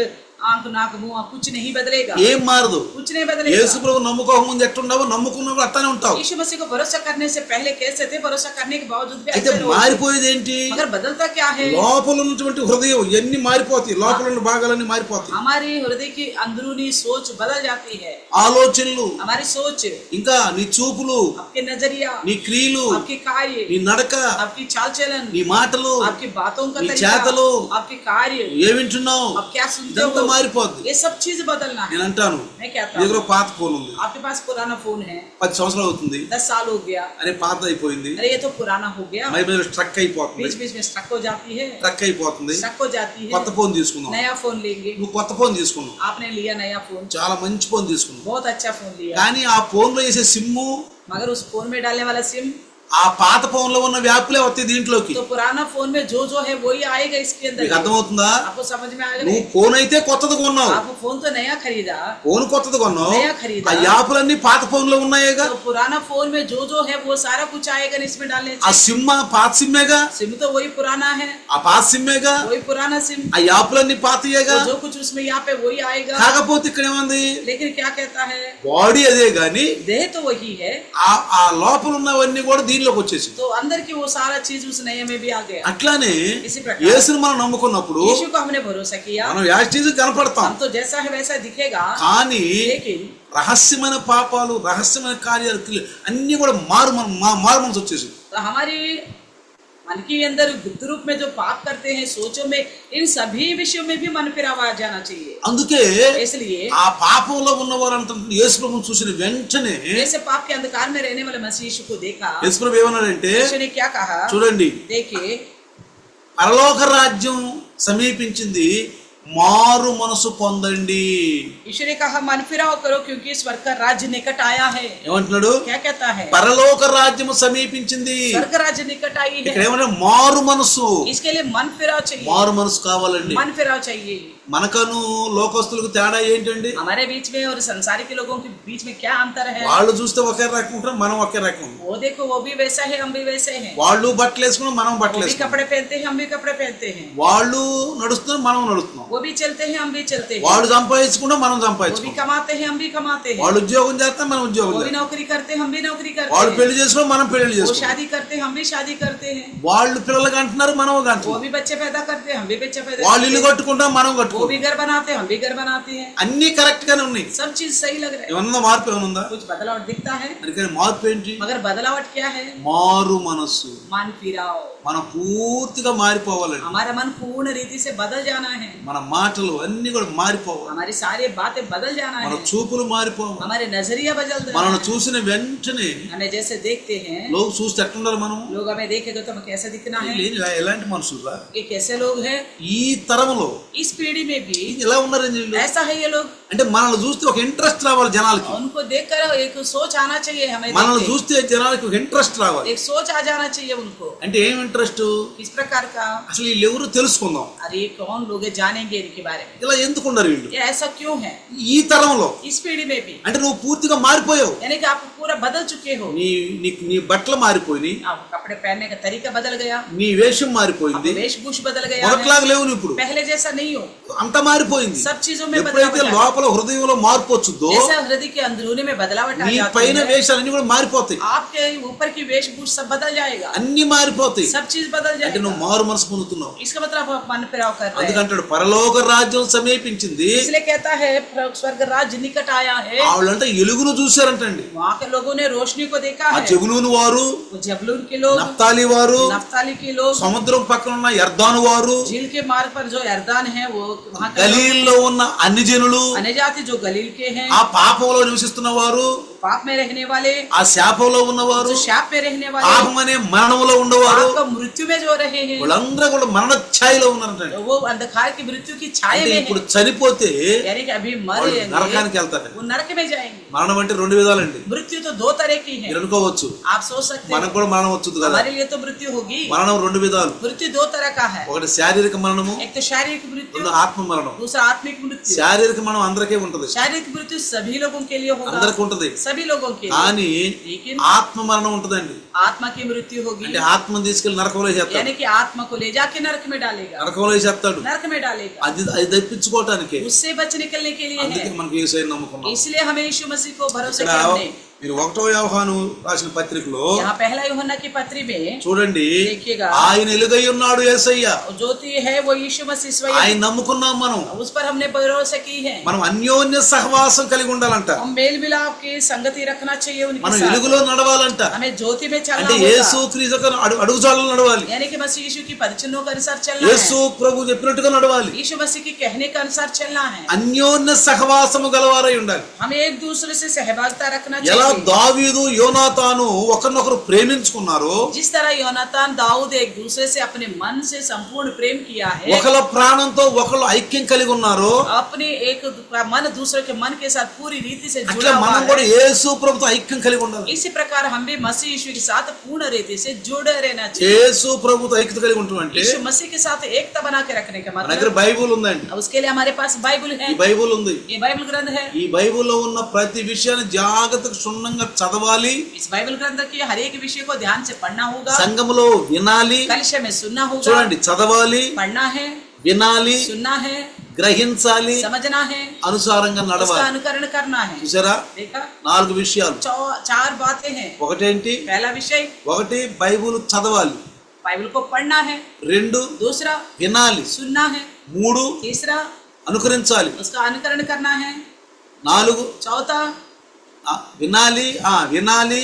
आंख, नाक, मुंह कुछ नहीं बदलेगा, ఏం మారదు. कुछ नहीं बदलेगा। యేసు ప్రభు నమ్ముకోక ముందు ఎట్టున్నావో నమ్ముకున్నప్పుడు అట్టానే ఉంటావు. यीशु मसीह को भरोसा करने से पहले कैसे थे, भरोसा करने के बावजूद भी అయితే ऐसे लोग। మారిపోయేది ఏంటి? मगर बदलता क्या है? లోపల ఉన్నటువంటి హృదయం ఇవన్నీ మారిపోతాయి. లోపల ఉన్న భాగాలన్నీ మారిపోతాయి. हमारी हृदय की अंदरूनी सोच बदल जाती है, ఆలోచనలు, हमारी सोच, ఇంకా నీ చూపులు, आपके नजरिया, నీ క్రియలు, आपके कार्य, నీ నడక, आपकी चाल चलन, నీ మాటలు, आपकी बातों का నీ तरीका, చేతలు, आपके कार्य, ఏ వింటున్నావు, आप क्या सुनते ఇదంతా हो, మారిపోద్ది. ये सब चीज बदलना है। నేను అంటాను, मैं कहता నీ దగ్గర हूँ, పాత ఫోన్ ఉంది, आपके पास पुराना फोन है, 10 సంవత్సరాలు అవుతుంది, 10 साल हो गया, అరే పాత అయిపోయింది, अरे ये तो पुराना हो गया, మధ్య స్ట్రక్ అయిపోతుంది, बीच बीच में स्ट्रक हो जाती है, స్ట్రక్ అయిపోతుంది. स्ट्रक हो जाती है। కొత్త ఫోన్ తీసుకున్నావు, नया फोन लेंगे, నువ్వు కొత్త ఫోన్ తీసుకున్నావు, आपने लिया नया फोन, చాలా మంచి ఫోన్ తీసుకున్నావు, बहुत अच्छा फोन लिया, కానీ ఆ ఫోన్ లో వేసే సిమ్ము, मगर उस फोन में डालने वाला सिम, ఆ పాత ఫోన్ లో ఉన్న వ్యాపులే వస్తాయి దీంట్లోకి. तो पुराना फोन में जो है वही आएगा इसके నీకు अंदर। అర్థమవుతుందా? आपको समझ में आएगा? నువ్వు ఫోన్ అయితే కొత్తది కొన్నావు, आप फोन तो नया खरीदा, ఫోన్ కొత్తది కొన్నావు, నయా ఖరీదా. ఆ యాపులన్నీ పాత ఫోన్ లో ఉన్నాయేగా. तो पुराना फोन में जो है वो सारा कुछ आएगा ना इसमें डालने ఆ से। సిమ్ పాత సిమ్మేగా, सिम तो वही पुराना है, ఆ పాత సిమ్మేగా, वही पुराना सिम, ఆ యాపులన్నీ పాతయేగా. तो जो कुछ उसमें यहाँ पे वही आएगा। కాకపోతే ఇక్కడ ఏమంది, लेकिन क्या कहता है, బాడీ అదే గాని देह तो वही है, ఆ లోపల ఉన్నవన్నీ కూడా దీనిలోకి వచ్చేసి. तो अंदर की वो सारा चीज उस नए में भी आ गया। అట్లానే इसी प्रकार యేసుని మనం నమ్ముకున్నప్పుడు यीशु को हमने भरोसा किया, మనం యాక్టివ్ కనపడతాం, हम तो जैसा है वैसा दिखेगा, కానీ लेकिन రహస్యమైన పాపాలు, రహస్యమైన కార్యాలు, క్రియలు అన్ని కూడా మారు మనసు వచ్చేసి. तो हमारी मन के अंदर गुप्त रूप में जो पाप करते हैं, सोचों में, इन सभी विषयों में भी मन फिरावा आ जाना चाहिए। అందుకే इसलिए ఆ పాపంలో ఉన్న వారంతా యేసు ప్రభువుని చూసిన వెంటనే जैसे पाप के अंधकार में रहने वाले मसीह यीशु को देखा, యేసు ప్రభు ఏమన్నాడంటే, यीशु ने क्या कहा, చూడండి, देखिए పరలోక రాజ్యం సమీపించింది, మారు మనసు పొందండి. यीशु ने कहा मन फिराव करो क्योंकि स्वर्ग का राज्य निकट आया है। ఏమంటున్నాడు? क्या कहता है, పరలోక రాజ్యం సమీపించింది. स्वर्ग राज्य निकट आई ఇక్కడ है, ఏమంటే మారు మనసు. इसके लिए मन फिराव चाहिए, మారు మనసు కావాలండి. मन फिराव चाहिए। మనకను లోకస్తులకు తేడా ఏంటండి? हमारे बीच में और संसारिक लोगों के बीच में क्या अंतर है? వాళ్ళు చూస్తే ఒకే రకం ఉంటారు, మనం ఒకే రకం ఉంటాం. वो देखो वो भी वैसा है, हम भी वैसे हैं, వాళ్ళు బట్టలు వేసుకున్నాం, మనం वो బట్టలు भी వేసుకున్నాం. कपड़े पहनते हैं, हम भी कपड़े पहनते हैं, వాళ్ళు నడుస్తున్నారు, మనం నడుస్తున్నాం. वो भी चलते हैं, हम भी चलते हैं, వాళ్ళు సంపాదించుకుంటాం, మనం वो भी సంపాదించుకుంటాం. कमाते हैं, हम भी कमाते हैं, వాళ్ళు ఉద్యోగం చేస్తాం, మనం ఉద్యోగం वो भी చేస్తాం. नौकरी करते हैं, हम भी नौकरी करते వాళ్ళు हैं, పెళ్లి చేసుకున్నాం, మనం పెళ్లి वो చేసుకుంటాం. शादी करते हैं, हम भी शादी करते हैं, వాళ్ళు పిల్లలు అంటున్నారు, మనం वो అంటున్నాం. भी बच्चे पैदा करते हैं, हम भी बच्चे पैदा వాళ్ళు करते ఇల్లు हैं, కట్టుకుంటాం, మనం वो भी కట్టుకుంటాం. घर बनाते हैं, हम भी घर बनाते हैं, అన్ని కరెక్ట్ గానే ఉన్నాయి. सब चीज सही लग रहा है, ఏమన్నా మార్పు ఏమన్నా? कुछ बदलाव दिखता है, అందుకని మార్పు ఏంటి? मगर बदलावट क्या है, మారు మనస్సు. मन फिराओ। మనం పూర్తిగా మారిపోవాలండి. हमारा मन पूर्ण रीति से बदल जाना है, మన మాటలు అన్ని కూడా మారిపోవాలి, हमारी सारी बातें बदल जाना మన है, చూపులు మారిపోవాలి. हमारे नजरिया बदल जाना మనల్ని है। చూసిన వెంటనే हमें जैसे देखते हैं, లోక చూస్తే ఎట్లుండాలి మనం? लोग हमें देखेगा तो हमें कैसे दिखना है, ఎలాంటి మనుషులురా ये कैसे लोग हैं, ఈ తరంలో इस पीढ़ी में भी ఎలా ఉన్నారని వీళ్ళు? ऐसा है ये लोग। అంటే మనల్ని చూస్తే ఒక ఇంట్రెస్ట్ రావాలి జనాలకి. उनको देखकर एक सोच आना चाहिए, हमें మనల్ని देखते। చూస్తే జనాలకి ఒక ఇంట్రెస్ట్ రావాలి. एक सोच आ जाना चाहिए उनको। అంటే ఏం ఇంట్రెస్ట్? किस प्रकार का? అసలు వీళ్ళు ఎవరు తెలుసుకుందాం. अरे ये कौन लोग हैं, जानेंगे इनके बारे में, ఇలా ఎందుకున్నారు వీళ్ళు ये ऐसा क्यों है ఈ తరంలో? इस पीढ़ी में भी, అంటే నువ్వు పూర్తిగా మారిపోయావు. यानी कि आप पूरा बदल चुके हो। నీ బట్టలు మారిపోయి, अब कपड़े पहनने का तरीका बदल गया, నీ వేషం మారిపోయింది, वेशभूषा बदल गया है, మొదట్లాగా లేవు నువ్వు, ఇప్పుడు पहले जैसा नहीं हो, అంతా మారిపోయింది। सब चीजों में ఎప్పుడైతే बदलाव లోపల హృదయంలో మార్పు వచ్చుద్దో जैसा हृदय के अंदरूनी में बदलावट आ నీ जाती పైన है, వేషాలన్నీ కూడా మారిపోతాయి, आपके ऊपर की वेशभूषा सब बदल जाएगा, అన్ని మారిపోతాయి। सब चीज बदल అంటే जाएगा। నువ్వు మారు మనసు పొందుతున్నావు। इसका मतलब आप मन फिराव कर रहे हैं। అందుకంటాడు పరలోక రాజ్యం సమీపించింది, इसलिए कहता है स्वर्ग राज्य निकट आया है। వాళ్ళంటే ఎలుగును చూశారంటండి, वहाँ के लोगों ने रोशनी को देखा ఆ है, జబులూను వారు, वो जबलून के लोग, నఫ్తాలి వారు, नफ्ताली के लोग, సముద్రం పక్కన ఉన్న యర్దాను వారు, झील के मार्ग पर जो यर्दान है वो वहाँ के लोग, గలీల్లో ఉన్న అన్ని జనులు, अन्यजाति जो गलील के हैं, ఆ పాపంలో నివసిస్తున్న వారు, पाप में रहने वाले, ఆ శాపంలో ఉన్నవారు, जो शाप में रहने वाले, పాపం అనే మరణంలో ఉండేవారు, पाप का मृत्यु में जो रहे हैं, వాళ్ళందరూ కూడా మరణ ఛాయలో ఉన్నారంటండి। तो वो अंधकार की मृत्यु की छाया అంటే में ఇప్పుడు है, చనిపోతే यानी कि अभी వాళ్ళు मरेंगे, నరకానికి వెళ్తారు। वो नरक में जाएंगे। మరణం అంటే రెండు విధాలండి, मृत्यु तो दो तरह की है, మీరు అనుకోవచ్చు आप सोच सकते మనకు हैं కూడా మరణం వచ్చుద్ది కదా। हमारे लिए तो मृत्यु होगी, మరణం రెండు విధాలు, मृत्यु दो तरह का है, ఒకటి శారీరక మరణము, एक तो शारीरिक मृत्यु, రెండు ఆత్మ మరణం। दूसरा आत्मिक मृत्यु। శారీరక మరణం అందరికీ ఉంటది, शारीरिक मृत्यु सभी लोगों के लिए होगा, అందరికి ఉంటది, सभी लोगों के लिए, కానీ लेकिन ఆత్మ మరణం ఉంటదండి। आत्मा की मृत्यु होगी, అంటే ఆత్మను తీసుకెళ్లి నరకంలో చేస్తాడు, यानी कि आत्मा को ले जाके नरक में डालेगा, నరకంలో చేస్తాడు। नरक में डालेगा, అది తప్పించుకోవటానికి उससे बच निकलने के लिए అందుకే है। మనకి యేసయ్యను నమ్ముకున్నాం। इसलिए हमें यीशु मसीह को भरोसा ఇక్కడ करने। మీరు 1వ యోహాను రాసిన పత్రికలో यहाँ पहला यूहन्ना की पत्री में చూడండి, देखिएगा, ఆయన ఎలుగై ఉన్నాడు యేసయ్య, ज्योति है वो यीशु मसीह स्वयं, ఆయన నమ్ముకున్నాం మనం। उस पर हमने भरोसा की है। మనం అన్యోన్య సహవాసం కలిగి ఉండాలంట, हम मेल मिलाप की संगति रखना चाहिए उनके మనం साथ, ఎలుగులో నడవాలంట, हमें ज्योति में चलना అంటే होगा, యేసు క్రీస్తు అడుగుజాడలు నడవాలి, यानी कि मसीह यीशु की पदचिन्हों के अनुसार चलना యేసు है, ప్రభు చెప్పినట్టుగా నడవాలి, यीशु मसीह के कहने के अनुसार चलना है। అన్యోన్య సహవాసము గలవారై ఉండాలి। हमें एक दूसरे से सहभागिता रखना ఎలా चाहिए। దావీదు యోనాతాను ఒకరినొకరు ప్రేమించుకున్నారో, जिस तरह योनातान दाऊद एक दूसरे से अपने मन से संपूर्ण प्रेम किया है, ఒకళ్ళ ప్రాణంతో ఒకళ్ళు ఐక్యం కలిగి ఉన్నారో, अपने एक मन दूसरे के मन के साथ पूरी रीति से అట్లా जुड़ा हुआ మనం కూడా है। యేసు ప్రభుతో ఐక్యం కలిగి ఉండాలి। इसी प्रकार हम भी मसीह यीशु के साथ पूर्ण रीति से जुड़े रहना चाहिए। యేసు ప్రభుతో ఐక్యత కలిగి ఉంటాం అంటే यीशु मसीह के साथ एकता बना के रखने का మన దగ్గర मतलब, బైబుల్ ఉందండి, अब उसके लिए हमारे पास बाइबल है, ఈ బైబుల్ ఉంది, ये बाइबल ग्रंथ है। ఈ బైబుల్లో ఉన్న ప్రతి విషయాన్ని జాగ్రత్తగా క్షుణ్ణంగా చదవాలి, इस बाइबल ग्रंथ के हर एक विषय को ध्यान से पढ़ना होगा, సంఘములో వినాలి। कलिशा में सुनना होगा, చూడండి, చదవాలి, पढ़ना है, వినాలి, सुनना है, గ్రహించాలి, समझना है, అనుసారంగా उसका నడవాలి। अनुकरण करना है। చూసారా, देखा, 4 విషయాలు। चार बातें हैं। ఒకటేంటి, पहला विषय ఒకటి బైబుల్ చదవాలి, बाइबल को पढ़ना है, 2 दूसरा వినాలి, सुनना है, 3 तीसरा అనుకరించాలి, उसका अनुकरण करना है, 4 चौथा వినాలి, వినాలి,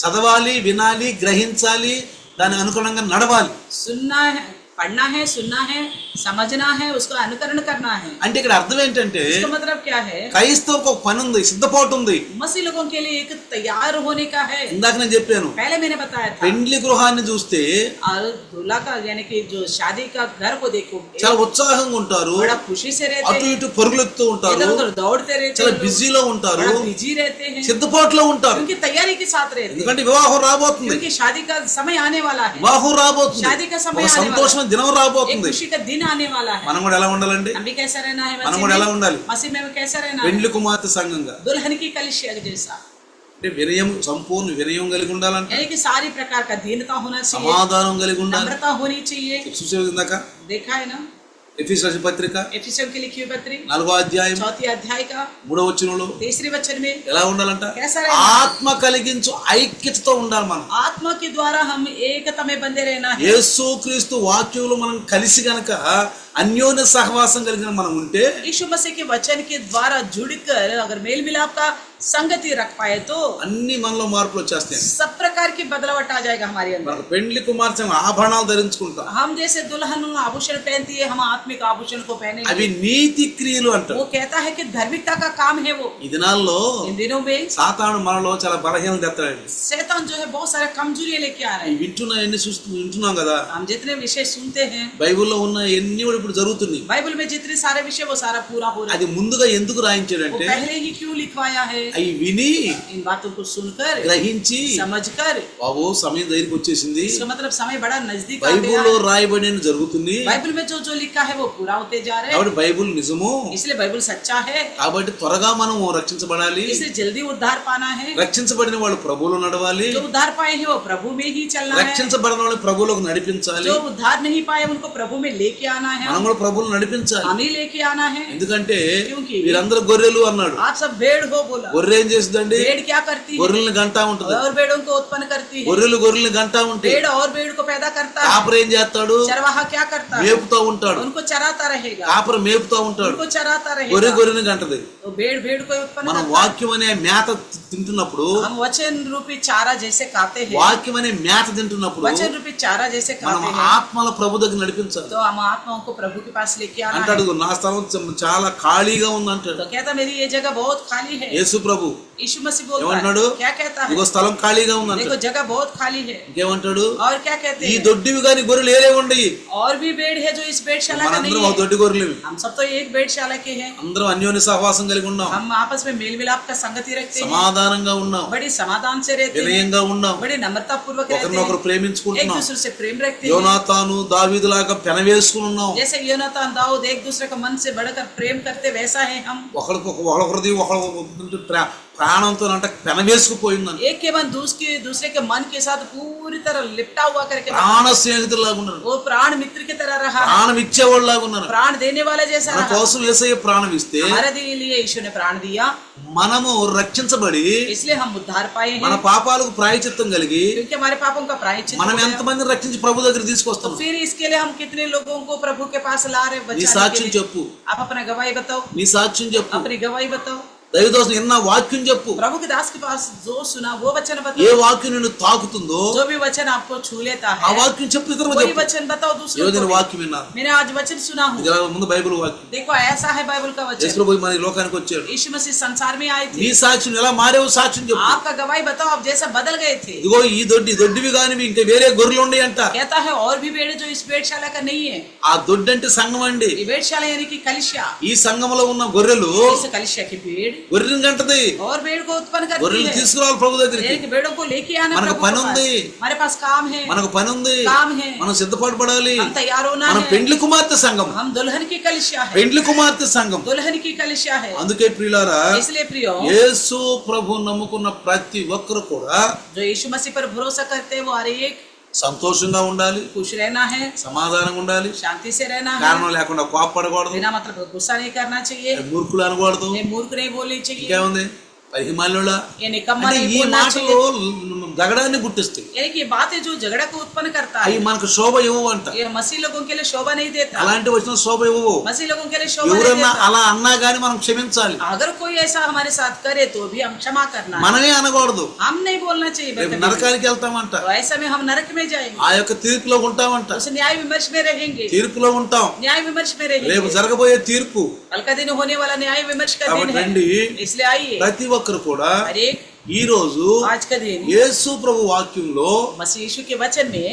చదవాలి, వినాలి, గ్రహించాలి, దాని అనుగుణంగా నడవాలి। सुनना है, पढ़ना है, सुनना है, समझना है, उसका अनुकरण करना है। అంటే ఇక్కడ అర్థం ఏంటంటే, इसका मतलब क्या है? క్రైస్తవులకు ఒక పని ఉంది, సిద్ధపాటు ఉంది। मसीह लोगों के लिए एक तैयार होने का है। ఇందాక నేను చెప్పాను, पहले मैंने बताया था, పెండ్లి గృహాన్ని చూస్తే और दूल्हा का यानी कि जो शादी का घर को देखो, చాలా ఉత్సాహంగా ఉంటారు, बड़ा खुशी से रहते అటు हैं, ఇటు పరుగులెత్తూ ఉంటారు, इधर उधर दौड़ते रहते చాలా हैं, బిజీలో ఉంటారు, बड़ा बिजी रहते हैं, సిద్ధపాటులో ఉంటారు। क्योंकि तैयारी के साथ रहते हैं, ఎందుకంటే వివాహం రాబోతుంది, क्योंकि शादी का समय आने वाला है, వివాహం రాబోతుంది, शादी का समय ఒక आने वाला సంతోషమైన దినం एक రాబోతుంది। खुशी का दिन आने वाला है। మనం కూడా ఎలా ఉండాలండి, हम भी कैसा रहना है? మనం కూడా ఎలా ఉండాలి, मसीह में कैसा रहना है? పెండ్లి కుమార్తె సంఘంగా। दुल्हन की कलिसिया जैसा, అంటే వినయం, సంపూర్ణ వినయం కలిగి ఉండాలంటే, यानी कि सारी प्रकार का दीनता होना चाहिए, సమాధానం కలిగి ఉండాలి। नम्रता होनी चाहिए। చూసే ఇందాక देखा है ना, ఎఫెసీయులకు రాసిన పత్రిక एफिसियों की लिखी हुई पत्री 4వ అధ్యాయం 4 अध्याय का 3వ వచనంలో 3 वचन में ఎలా ఉండాలంట, कैसा रहना? ఆత్మ కలిగించు ఐక్యతతో ఉండాలి మనం। आत्मा के द्वारा हम एकता में बंधे रहना है। యేసు క్రీస్తు వాక్యంలో మనం కలిసి గనక అన్యోన్య సహవాసం కలిగిన మనం ఉంటే, यीशु मसीह के वचन के द्वारा जुड़कर अगर मेल मिलाप का संगति रख पाए तो అన్ని మనలో మార్పులు వచ్చేస్తాయి। सब प्रकार की बदलावट आ जाएगा हमारे अंदर। మనకు పెండ్లి కుమార్తె ఆభరణాలు ధరించుకుంటాం, हम जैसे दुल्हन आभूषण पहनती है, हम आत्मिक आभूषण को అవి पहनेंगे। నీతి క్రియలు అంటారు। वो कहता है कि धार्मिकता का काम है वो। ఈ దినాల్లో इन दिनों में సాతాను మనలో చాలా బలహీనత తెస్తాడండి। शैतान जो है बहुत सारे कमजोरियां लेके आ रहे हैं। వింటున్నాం కదా, हम जितने विषय सुनते हैं, బైబిల్లో ఉన్న ఎన్ని కూడా ఇప్పుడు జరుగుతున్నాయి। बाइबल में जितने सारे विषय वो सारा पूरा हो रहा है। అది ముందుగా ఎందుకు वो రాయించాడంటే, पहले ही क्यों लिखवाया है? అవి విని इन बातों को सुनकर గ్రహించి समझकर, బాబు సమయం దగ్గరికి వచ్చేసింది, इसका मतलब समय बड़ा नजदीक आ गया బైబిల్లో है। రాయబడిన జరుగుతుంది बाइबल में जो जो लिखा है वो पूरा होते जा रहे हैं, కాబట్టి బైబిల్ నిజము, इसलिए बाइबल सच्चा है, కాబట్టి త్వరగా మనం రక్షించబడాలి, इसलिए जल्दी उद्धार पाना है। రక్షించబడిన వాళ్ళు ప్రభువులో నడవాలి, जो उद्धार पाए हैं वो प्रभु में ही चलना है, రక్షించబడిన వాళ్ళు ప్రభువులోకి నడిపించాలి, जो उद्धार नहीं पाए उनको प्रभु में लेके आना है, మనం కూడా ప్రభువులు నడిపించాలి, हम ही लेके आना है। ఎందుకంటే क्योंकि వీరందరూ గొర్రెలు అన్నాడు, आप सब भेड़ हो बोला। గొర్రె ఏం చేస్తుందండి, भेड़ क्या करती है? గొర్రెల్ని గంటా ఉంటది, और भेड़ों को उत्पन्न करती है। గొర్రెల్ని గంటా ఉంటే भेड़ और भेड़ को पैदा करता है। కాపరి ఏం చేస్తాడు, चरवाहा क्या करता है? మేపుతూ ఉంటాడు, उनको चराता रहेगा, కాపరి మేపుతూ ఉంటాడు, उनको चराता గొర్రె रहेगा। గొర్రెని గంటది. तो भेड़ भेड़ को उत्पन्न మనం करता వాక్యం అనే మేత తింటున్నప్పుడు, है। हम वचन रूपी चारा जैसे खाते हैं, వాక్యం అనే మేత తింటున్నప్పుడు वचन रूपी चारा जैसे మనం खाते हैं, ఆత్మల ప్రభు దగ్గర నడిపించాలి. तो हम आत्माओं को प्रभु के पास लेके आना है। అంటాడు నా స్థలం చాలా ఖాళీగా ఉంది అంటాడు तो कहता मेरी ये जगह बहुत खाली है। యేసు ప్రభు. यीशु मसीह बोलता ఏమంటున్నాడు, है, क्या कहता है? ఇగో స్థలం ఖాళీగా ఉంది देखो అంటాడు. जगह बहुत खाली है। ఇంకేమంటాడు, और क्या कहते ఈ हैं? దొడ్డివి గాని గొర్రెలు ఏరే ఉండయి, और भी भेड़ है जो इस भेड़शाला का మనందరం नहीं ఒక है। దొడ్డి గొర్రెలు, हम सब तो एक भेड़शाला के हैं। అందరం అన్యోన్య సహవాసం కలిగి ఉన్నాం, हम आपस में मेल मिलाप का संगति रखते हैं, సమాధానంగా ఉన్నాం, बड़ी समाधान से रहते हैं, వినయంగా ఉన్నాం, बड़ी नम्रता पूर्वक रहते ఒకరినొకరు हैं, एक ప్రేమించుకుంటున్నాం, दूसरे से प्रेम रखते हैं। యోనాతాను దావీదులాగా పెనవేసుకుని ఉన్నాం, जैसे योनातान दाऊद एक दूसरे का मन से बढ़कर प्रेम करते वैसा है हम। ఒకరిది ఒకరి ప్రాణంతో అంటే పెనవేసుకుపోయిందని, एक के मन दूसरे के मन के साथ पूरी तरह लिपटा हुआ करके ప్రాణ స్నేహితులాగా ఉన్నారు, वो प्राण मित्र की तरह रहा, ప్రాణం ఇచ్చేవాళ్ళలాగా ఉన్నారు. प्राण देने वाला जैसा మన रहा। కోసం యేసయ్య ప్రాణం ఇస్తే हमारे लिए यीशु ने प्राण दिया, మనము రక్షించబడి इसलिए हम उद्धार पाए మన हैं, పాపాలకు ప్రాయశ్చిత్తం కలిగి क्योंकि हमारे पापों का प्रायश्चित మనం हो गया। ఎంతమంది రక్షించి ప్రభు దగ్గర तो తీసుకొస్తాం. फिर इसके लिए हम कितने लोगों को प्रभु के पास ला रहे నీ बचाने के సాక్ష్యం लिए? చెప్పు, आप अपना गवाही बताओ, నీ సాక్ష్యం చెప్పు, अपनी गवाही बताओ। దైవదోసం నిన్న వాక్యం చెప్పు. प्रभु के दास के पास जो सुना वो वचन ఏ बताओ, వాక్యం నిన్ను తాకుతుందో जो भी वचन आपको छू लेता ఆ है వాక్యం చెప్పు, ఇతరులకు वही చెప్పు. वचन बताओ दूसरों యోజన को भी। వాక్యం విన్నారు, मैंने आज वचन सुना हूँ, ఇది ముందు బైబిల్ వాక్యం. देखो ऐसा है बाइबल का वचन। యేసు ప్రభు మన ఈ లోకానికి వచ్చాడు, यीशु मसीह संसार में आए నీ थे, సాక్ష్యం ఎలా మారేవో సాక్ష్యం చెప్పు. आपका गवाही बताओ, आप जैसा बदल गए थे। ఇదిగో ఈ దొడ్డివి కానివి ఇంకా వేరే గొర్రెలు ఉన్నాయి అంట. कहता है और भी भेड़ जो इस भेड़शाला का नहीं है। ఆ దొడ్డి అంటే సంఘం అండి. ये भेड़शाला यानी कि कलिशा, ఈ సంఘంలో ఉన్న గొర్రెలు इस कलिशा की भेड़ గొర్రెని గంటది, और भेड़ को उत्पन्न करती గొర్రెలు है, తీసుకురావాలి ప్రభు దగ్గరికి. यानी कि भेड़ों को लेके आना మనకు प्रभु పని के पास। ఉంది, हमारे पास काम है, మనకు పని ఉంది, काम है, మనం సిద్ధపడబడాలి. हम तैयार होना మనం है। పెండ్లి కుమార్తె సంఘం, हम दुल्हन की कलिशा है, పెండ్లి కుమార్తె సంఘం. दुल्हन की कलिशा है। అందుకే ప్రియులారా, इसलिए प्रियो, యేసు ప్రభు నమ్ముకున్న ప్రతి ఒక్కరు కూడా जो यीशु मसीह पर भरोसा करते हैं वो हर एक సంతోషంగా ఉండాలి, खुश रहना है, సమాధానంగా ఉండాలి, शांति से रहना है, కారణం లేకుండా కోపపడకూడదు, बिना मतलब गुस्सा नहीं करना चाहिए, మూర్ఖులు అనకూడదు. ये मूर्ख नहीं बोलनी चाहिए, ఇంకేముంది, పరిహిమానులా ये निकम्मा అంటే नहीं ఈ बोलना మాటలు चाहिए। జగడాన్ని గుర్తిస్తాయి. यानी कि ये बातें जो झगड़ा को उत्पन्न करता అవి है, మనకు శోభ ఇవ్వవంట. ये मसीह लोगों के लिए शोभा नहीं देता, అలాంటి వచ్చిన శోభ ఇవ్వవు. मसीह लोगों के लिए शोभा नहीं ఎవరన్నా देता। అలా అన్నా గానీ మనం క్షమించాలి, अगर कोई ऐसा हमारे साथ करे तो भी हम क्षमा करना है, మనమే అనకూడదు. हम नहीं बोलना चाहिए రేపు बल्कि నరకానికి వెళ్తామంట, तो ऐसा में हम नरक में जाएंगे, ఆ యొక్క తీర్పులో ఉంటామంట, उस न्याय विमर्श में रहेंगे, తీర్పులో ఉంటాం. न्याय विमर्श में రేపు रहेंगे। జరగబోయే తీర్పు कल का दिन होने वाला न्याय विमर्श का दिन కాబట్టి है, రండి. इसलिए आइए ప్రతి ఒక్కరు కూడా हर एक ఈ రోజు आज का दिन యేసు ప్రభు వాక్యంలో मसीह यीशु के वचन में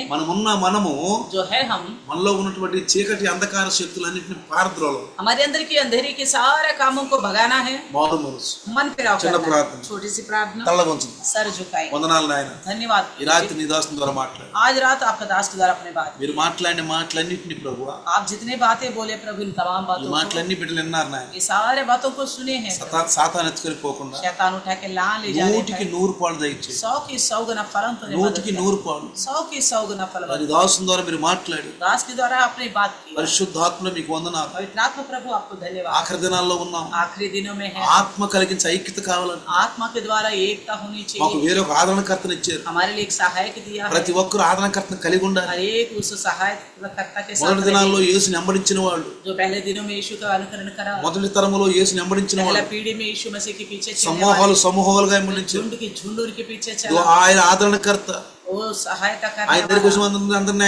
మనము जो है हम మనలో ఉన్నటువంటి చీకటి అంధకార శక్తులన్నింటినీ పారద్రోలం, हमारे अंदर की अंधेरी के सारे कामों को भगाना है, మారు మనసు, मन फिराव చిన్న करना है। ప్రార్థన. छोटी सी प्रार्थना, తల్లవంచు. सर झुकाए, వందనాలు నాయన, धन्यवाद। ఈ రాత్రి నీ దాసుని ద్వారా మాట్లాడు. आज रात आपका दास के द्वारा अपने बात, మీరు మాట్లాడిన మాటలన్నింటినీ ప్రభువా, आप जितने बातें बोले प्रभु इन तमाम ఈ बातों को, మాటలన్నీ బిడ్డలు విన్నారు నాయన. ये सारे बातों को सुने हैं, సాతాను ఎత్తుకొని పోకుండా शैतान उठा के ला ले जाने 100కి 100 పాలు దయచేసి, 100 की 100 गुना फल तो 100కి 100 పాలు 100 की 100 गुना फल। మరి దాసుని ద్వారా మీరు మాట్లాడి दास के द्वारा अपनी बात की, పరిశుద్ధాత్మలో మీకు వందనాలు. पवित्र आत्मा प्रभु आपको धन्यवाद। ఆఖరి దినాల్లో ఉన్నాం, आखिरी दिनों में है, ఆత్మ కలిగించి ఐక్యత కావాలని आत्मा के द्वारा एकता होनी మాకు चाहिए। వేరొక ఆదరణకర్తను ఇచ్చారు. हमारे लिए एक सहायक दिया है, ప్రతి ఒక్కరు ఆదరణకర్తను కలిగి ఉండాలి. हर एक उस सहायकर्ता के మొదటి साथ దినాల్లో रहे। యేసుని వెంబడించిన వాళ్ళు, जो पहले दिनों में यीशु का अनुकरण करा, మొదటి తరములో యేసుని వెంబడించిన पहला వాళ్ళు पीढ़ी में यीशु मसीह के पीछे चलने సమూహాలు वाले, సమూహాలుగా వెంబడించారు. झुंड की झुंड उनके पीछे ఇదిగో चला, ఆయన ఆదరణకర్త, वो सहायता ఆయన దగ్గరికి करने వచ్చిన అందరినీ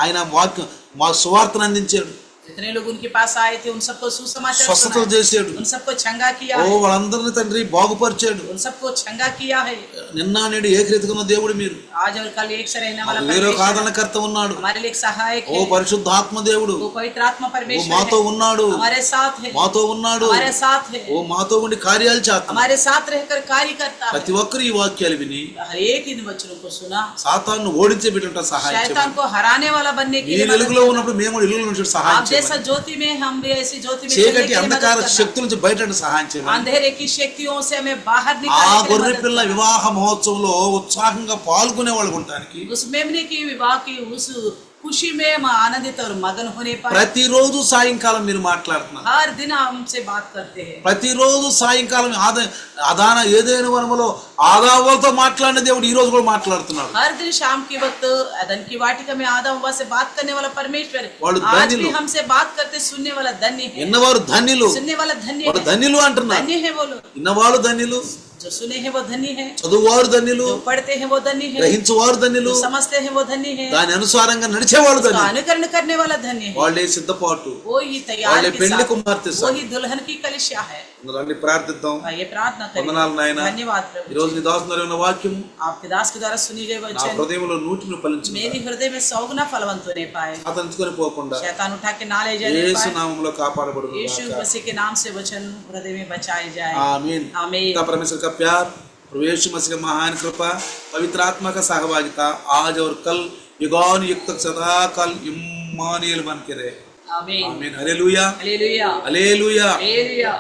ఆయన వాక్యం మా సువార్తను అందించాడు. जितने लोग उनके पास आए थे उन सबको सुसमाचार స్వస్థతలు सुनाया, చేసాడు. उन सबको चंगा किया ఓ है, వాళ్ళందరినీ తండ్రి బాగుపరిచాడు. उन सबको चंगा किया है। నిన్న నేడు ఏకరీతిగా ఉన్న దేవుడు మీరు. आज और कल एक से रहने वाला వేరే परमेश्वर ఆదరణకర్త ఉన్నాడు. हमारे लिए एक सहायक ఓ है, పరిశుద్ధాత్మ దేవుడు वो पवित्र आत्मा ఓ परमेश्वर మాతో है, ఉన్నాడు. हमारे साथ है, మాతో ఉన్నాడు. हमारे साथ है, ఓ మాతో ఉండి కార్యాలు చేస్తాడు. हमारे साथ रहकर कार्य करता है। ప్రతి ఒక్కరు ఈ వాక్యాలు విని हर एक इन वचनों को सुना, సాతాను ఓడించే బిడ్డ సహాయం शैतान చేయండి. को हराने वाला बनने के लिए మీరు मदद వెలుగులో करना। ఉన్నప్పుడు మేము కూడా వెలుగులో ఉండి సహాయం आप जैसा చేయండి. ज्योति में हम भी ऐसी ज्योति में चलने చీకటి के लिए मदद అంధకార करना। శక్తుల నుంచి బయట సహాయం చేయండి. अंधेरे की शक्तियों से हमें बाहर ఆ निकालने के గొర్రె लिए పిల్ల मदद करना। వివాహ మహోత్సవంలో ఉత్సాహంగా పాల్గొనే వాళ్ళు ఉండటానికి उस मेमने की विवाह की उस खुशी में हम आनंदित और मगन होने पाए। ప్రతిరోజు సాయంకాలం మీరు మాట్లాడుతున్నారు. हर दिन हमसे बात करते हैं। ప్రతిరోజు సాయంకాలం అదాన ఏదైనా వనములో ఆదావులతో మాట్లాడిన దేవుడు ఈ రోజు కూడా మాట్లాడుతున్నాడు. हर दिन शाम के वक्त अदन की वाटिका में आदम हव्वा से बात करने वाला परमेश्वर है। वालु आज भी धन्युलु। हमसे बात करते सुनने वाला धन्य है, విన్నవారు ధన్యులు. सुनने वाला धन्य వాడు है, ధన్యులు అంటున్నారు. धन्य है वो लोग విన్నవాళ్ళు ధన్యులు, जो सुने हैं वो धन्य है, చదువువారు ధన్యులు, जो पढ़ते हैं वो धन्य है, గ్రహించువారు ధన్యులు, जो समझते हैं वो धन्य है, దాని అనుసారంగా నడిచేవాళ్ళు उसका ధన్యులు. अनुकरण करने वाला धन्य है। వాళ్ళే సిద్ధపాటు, वो ही तैयार వాళ్ళే के పెళ్లి साथ, కుమార్తె वो సార్. ही दुल्हन की कलिशा है। రండి ప్రార్థిద్దాం. ये प्रार्थना करें। వందనాలు నాయన. धन्यवाद ఈ प्रभु రోజు जी। నీ దాసుని ఉన్న వాక్యం आपके दास के द्वारा सुनी गई నా वचन హృదయంలో 100 ఫలించింది. मेरी हृदय में 100 गुना फलवंत होने पाए, అతనుకొని పోకుండా शैतान उठा के ना ले जाने యేసు पाए। నామములో కాపాడబడును यीशु గాక. मसीह के नाम से वचन हृदय में बचाए जाए। आमीन. आमीन। पिता परमेश्वर का प्यार, प्रभु यीशु मसीह का महान कृपा, पवित्र आत्मा का सहभागिता आज और कल युगान युग तक सदा काल इम्मानुएल बन के रहे. आमीन। आमीन. Hallelujah, hallelujah, hallelujah. हालेलुया।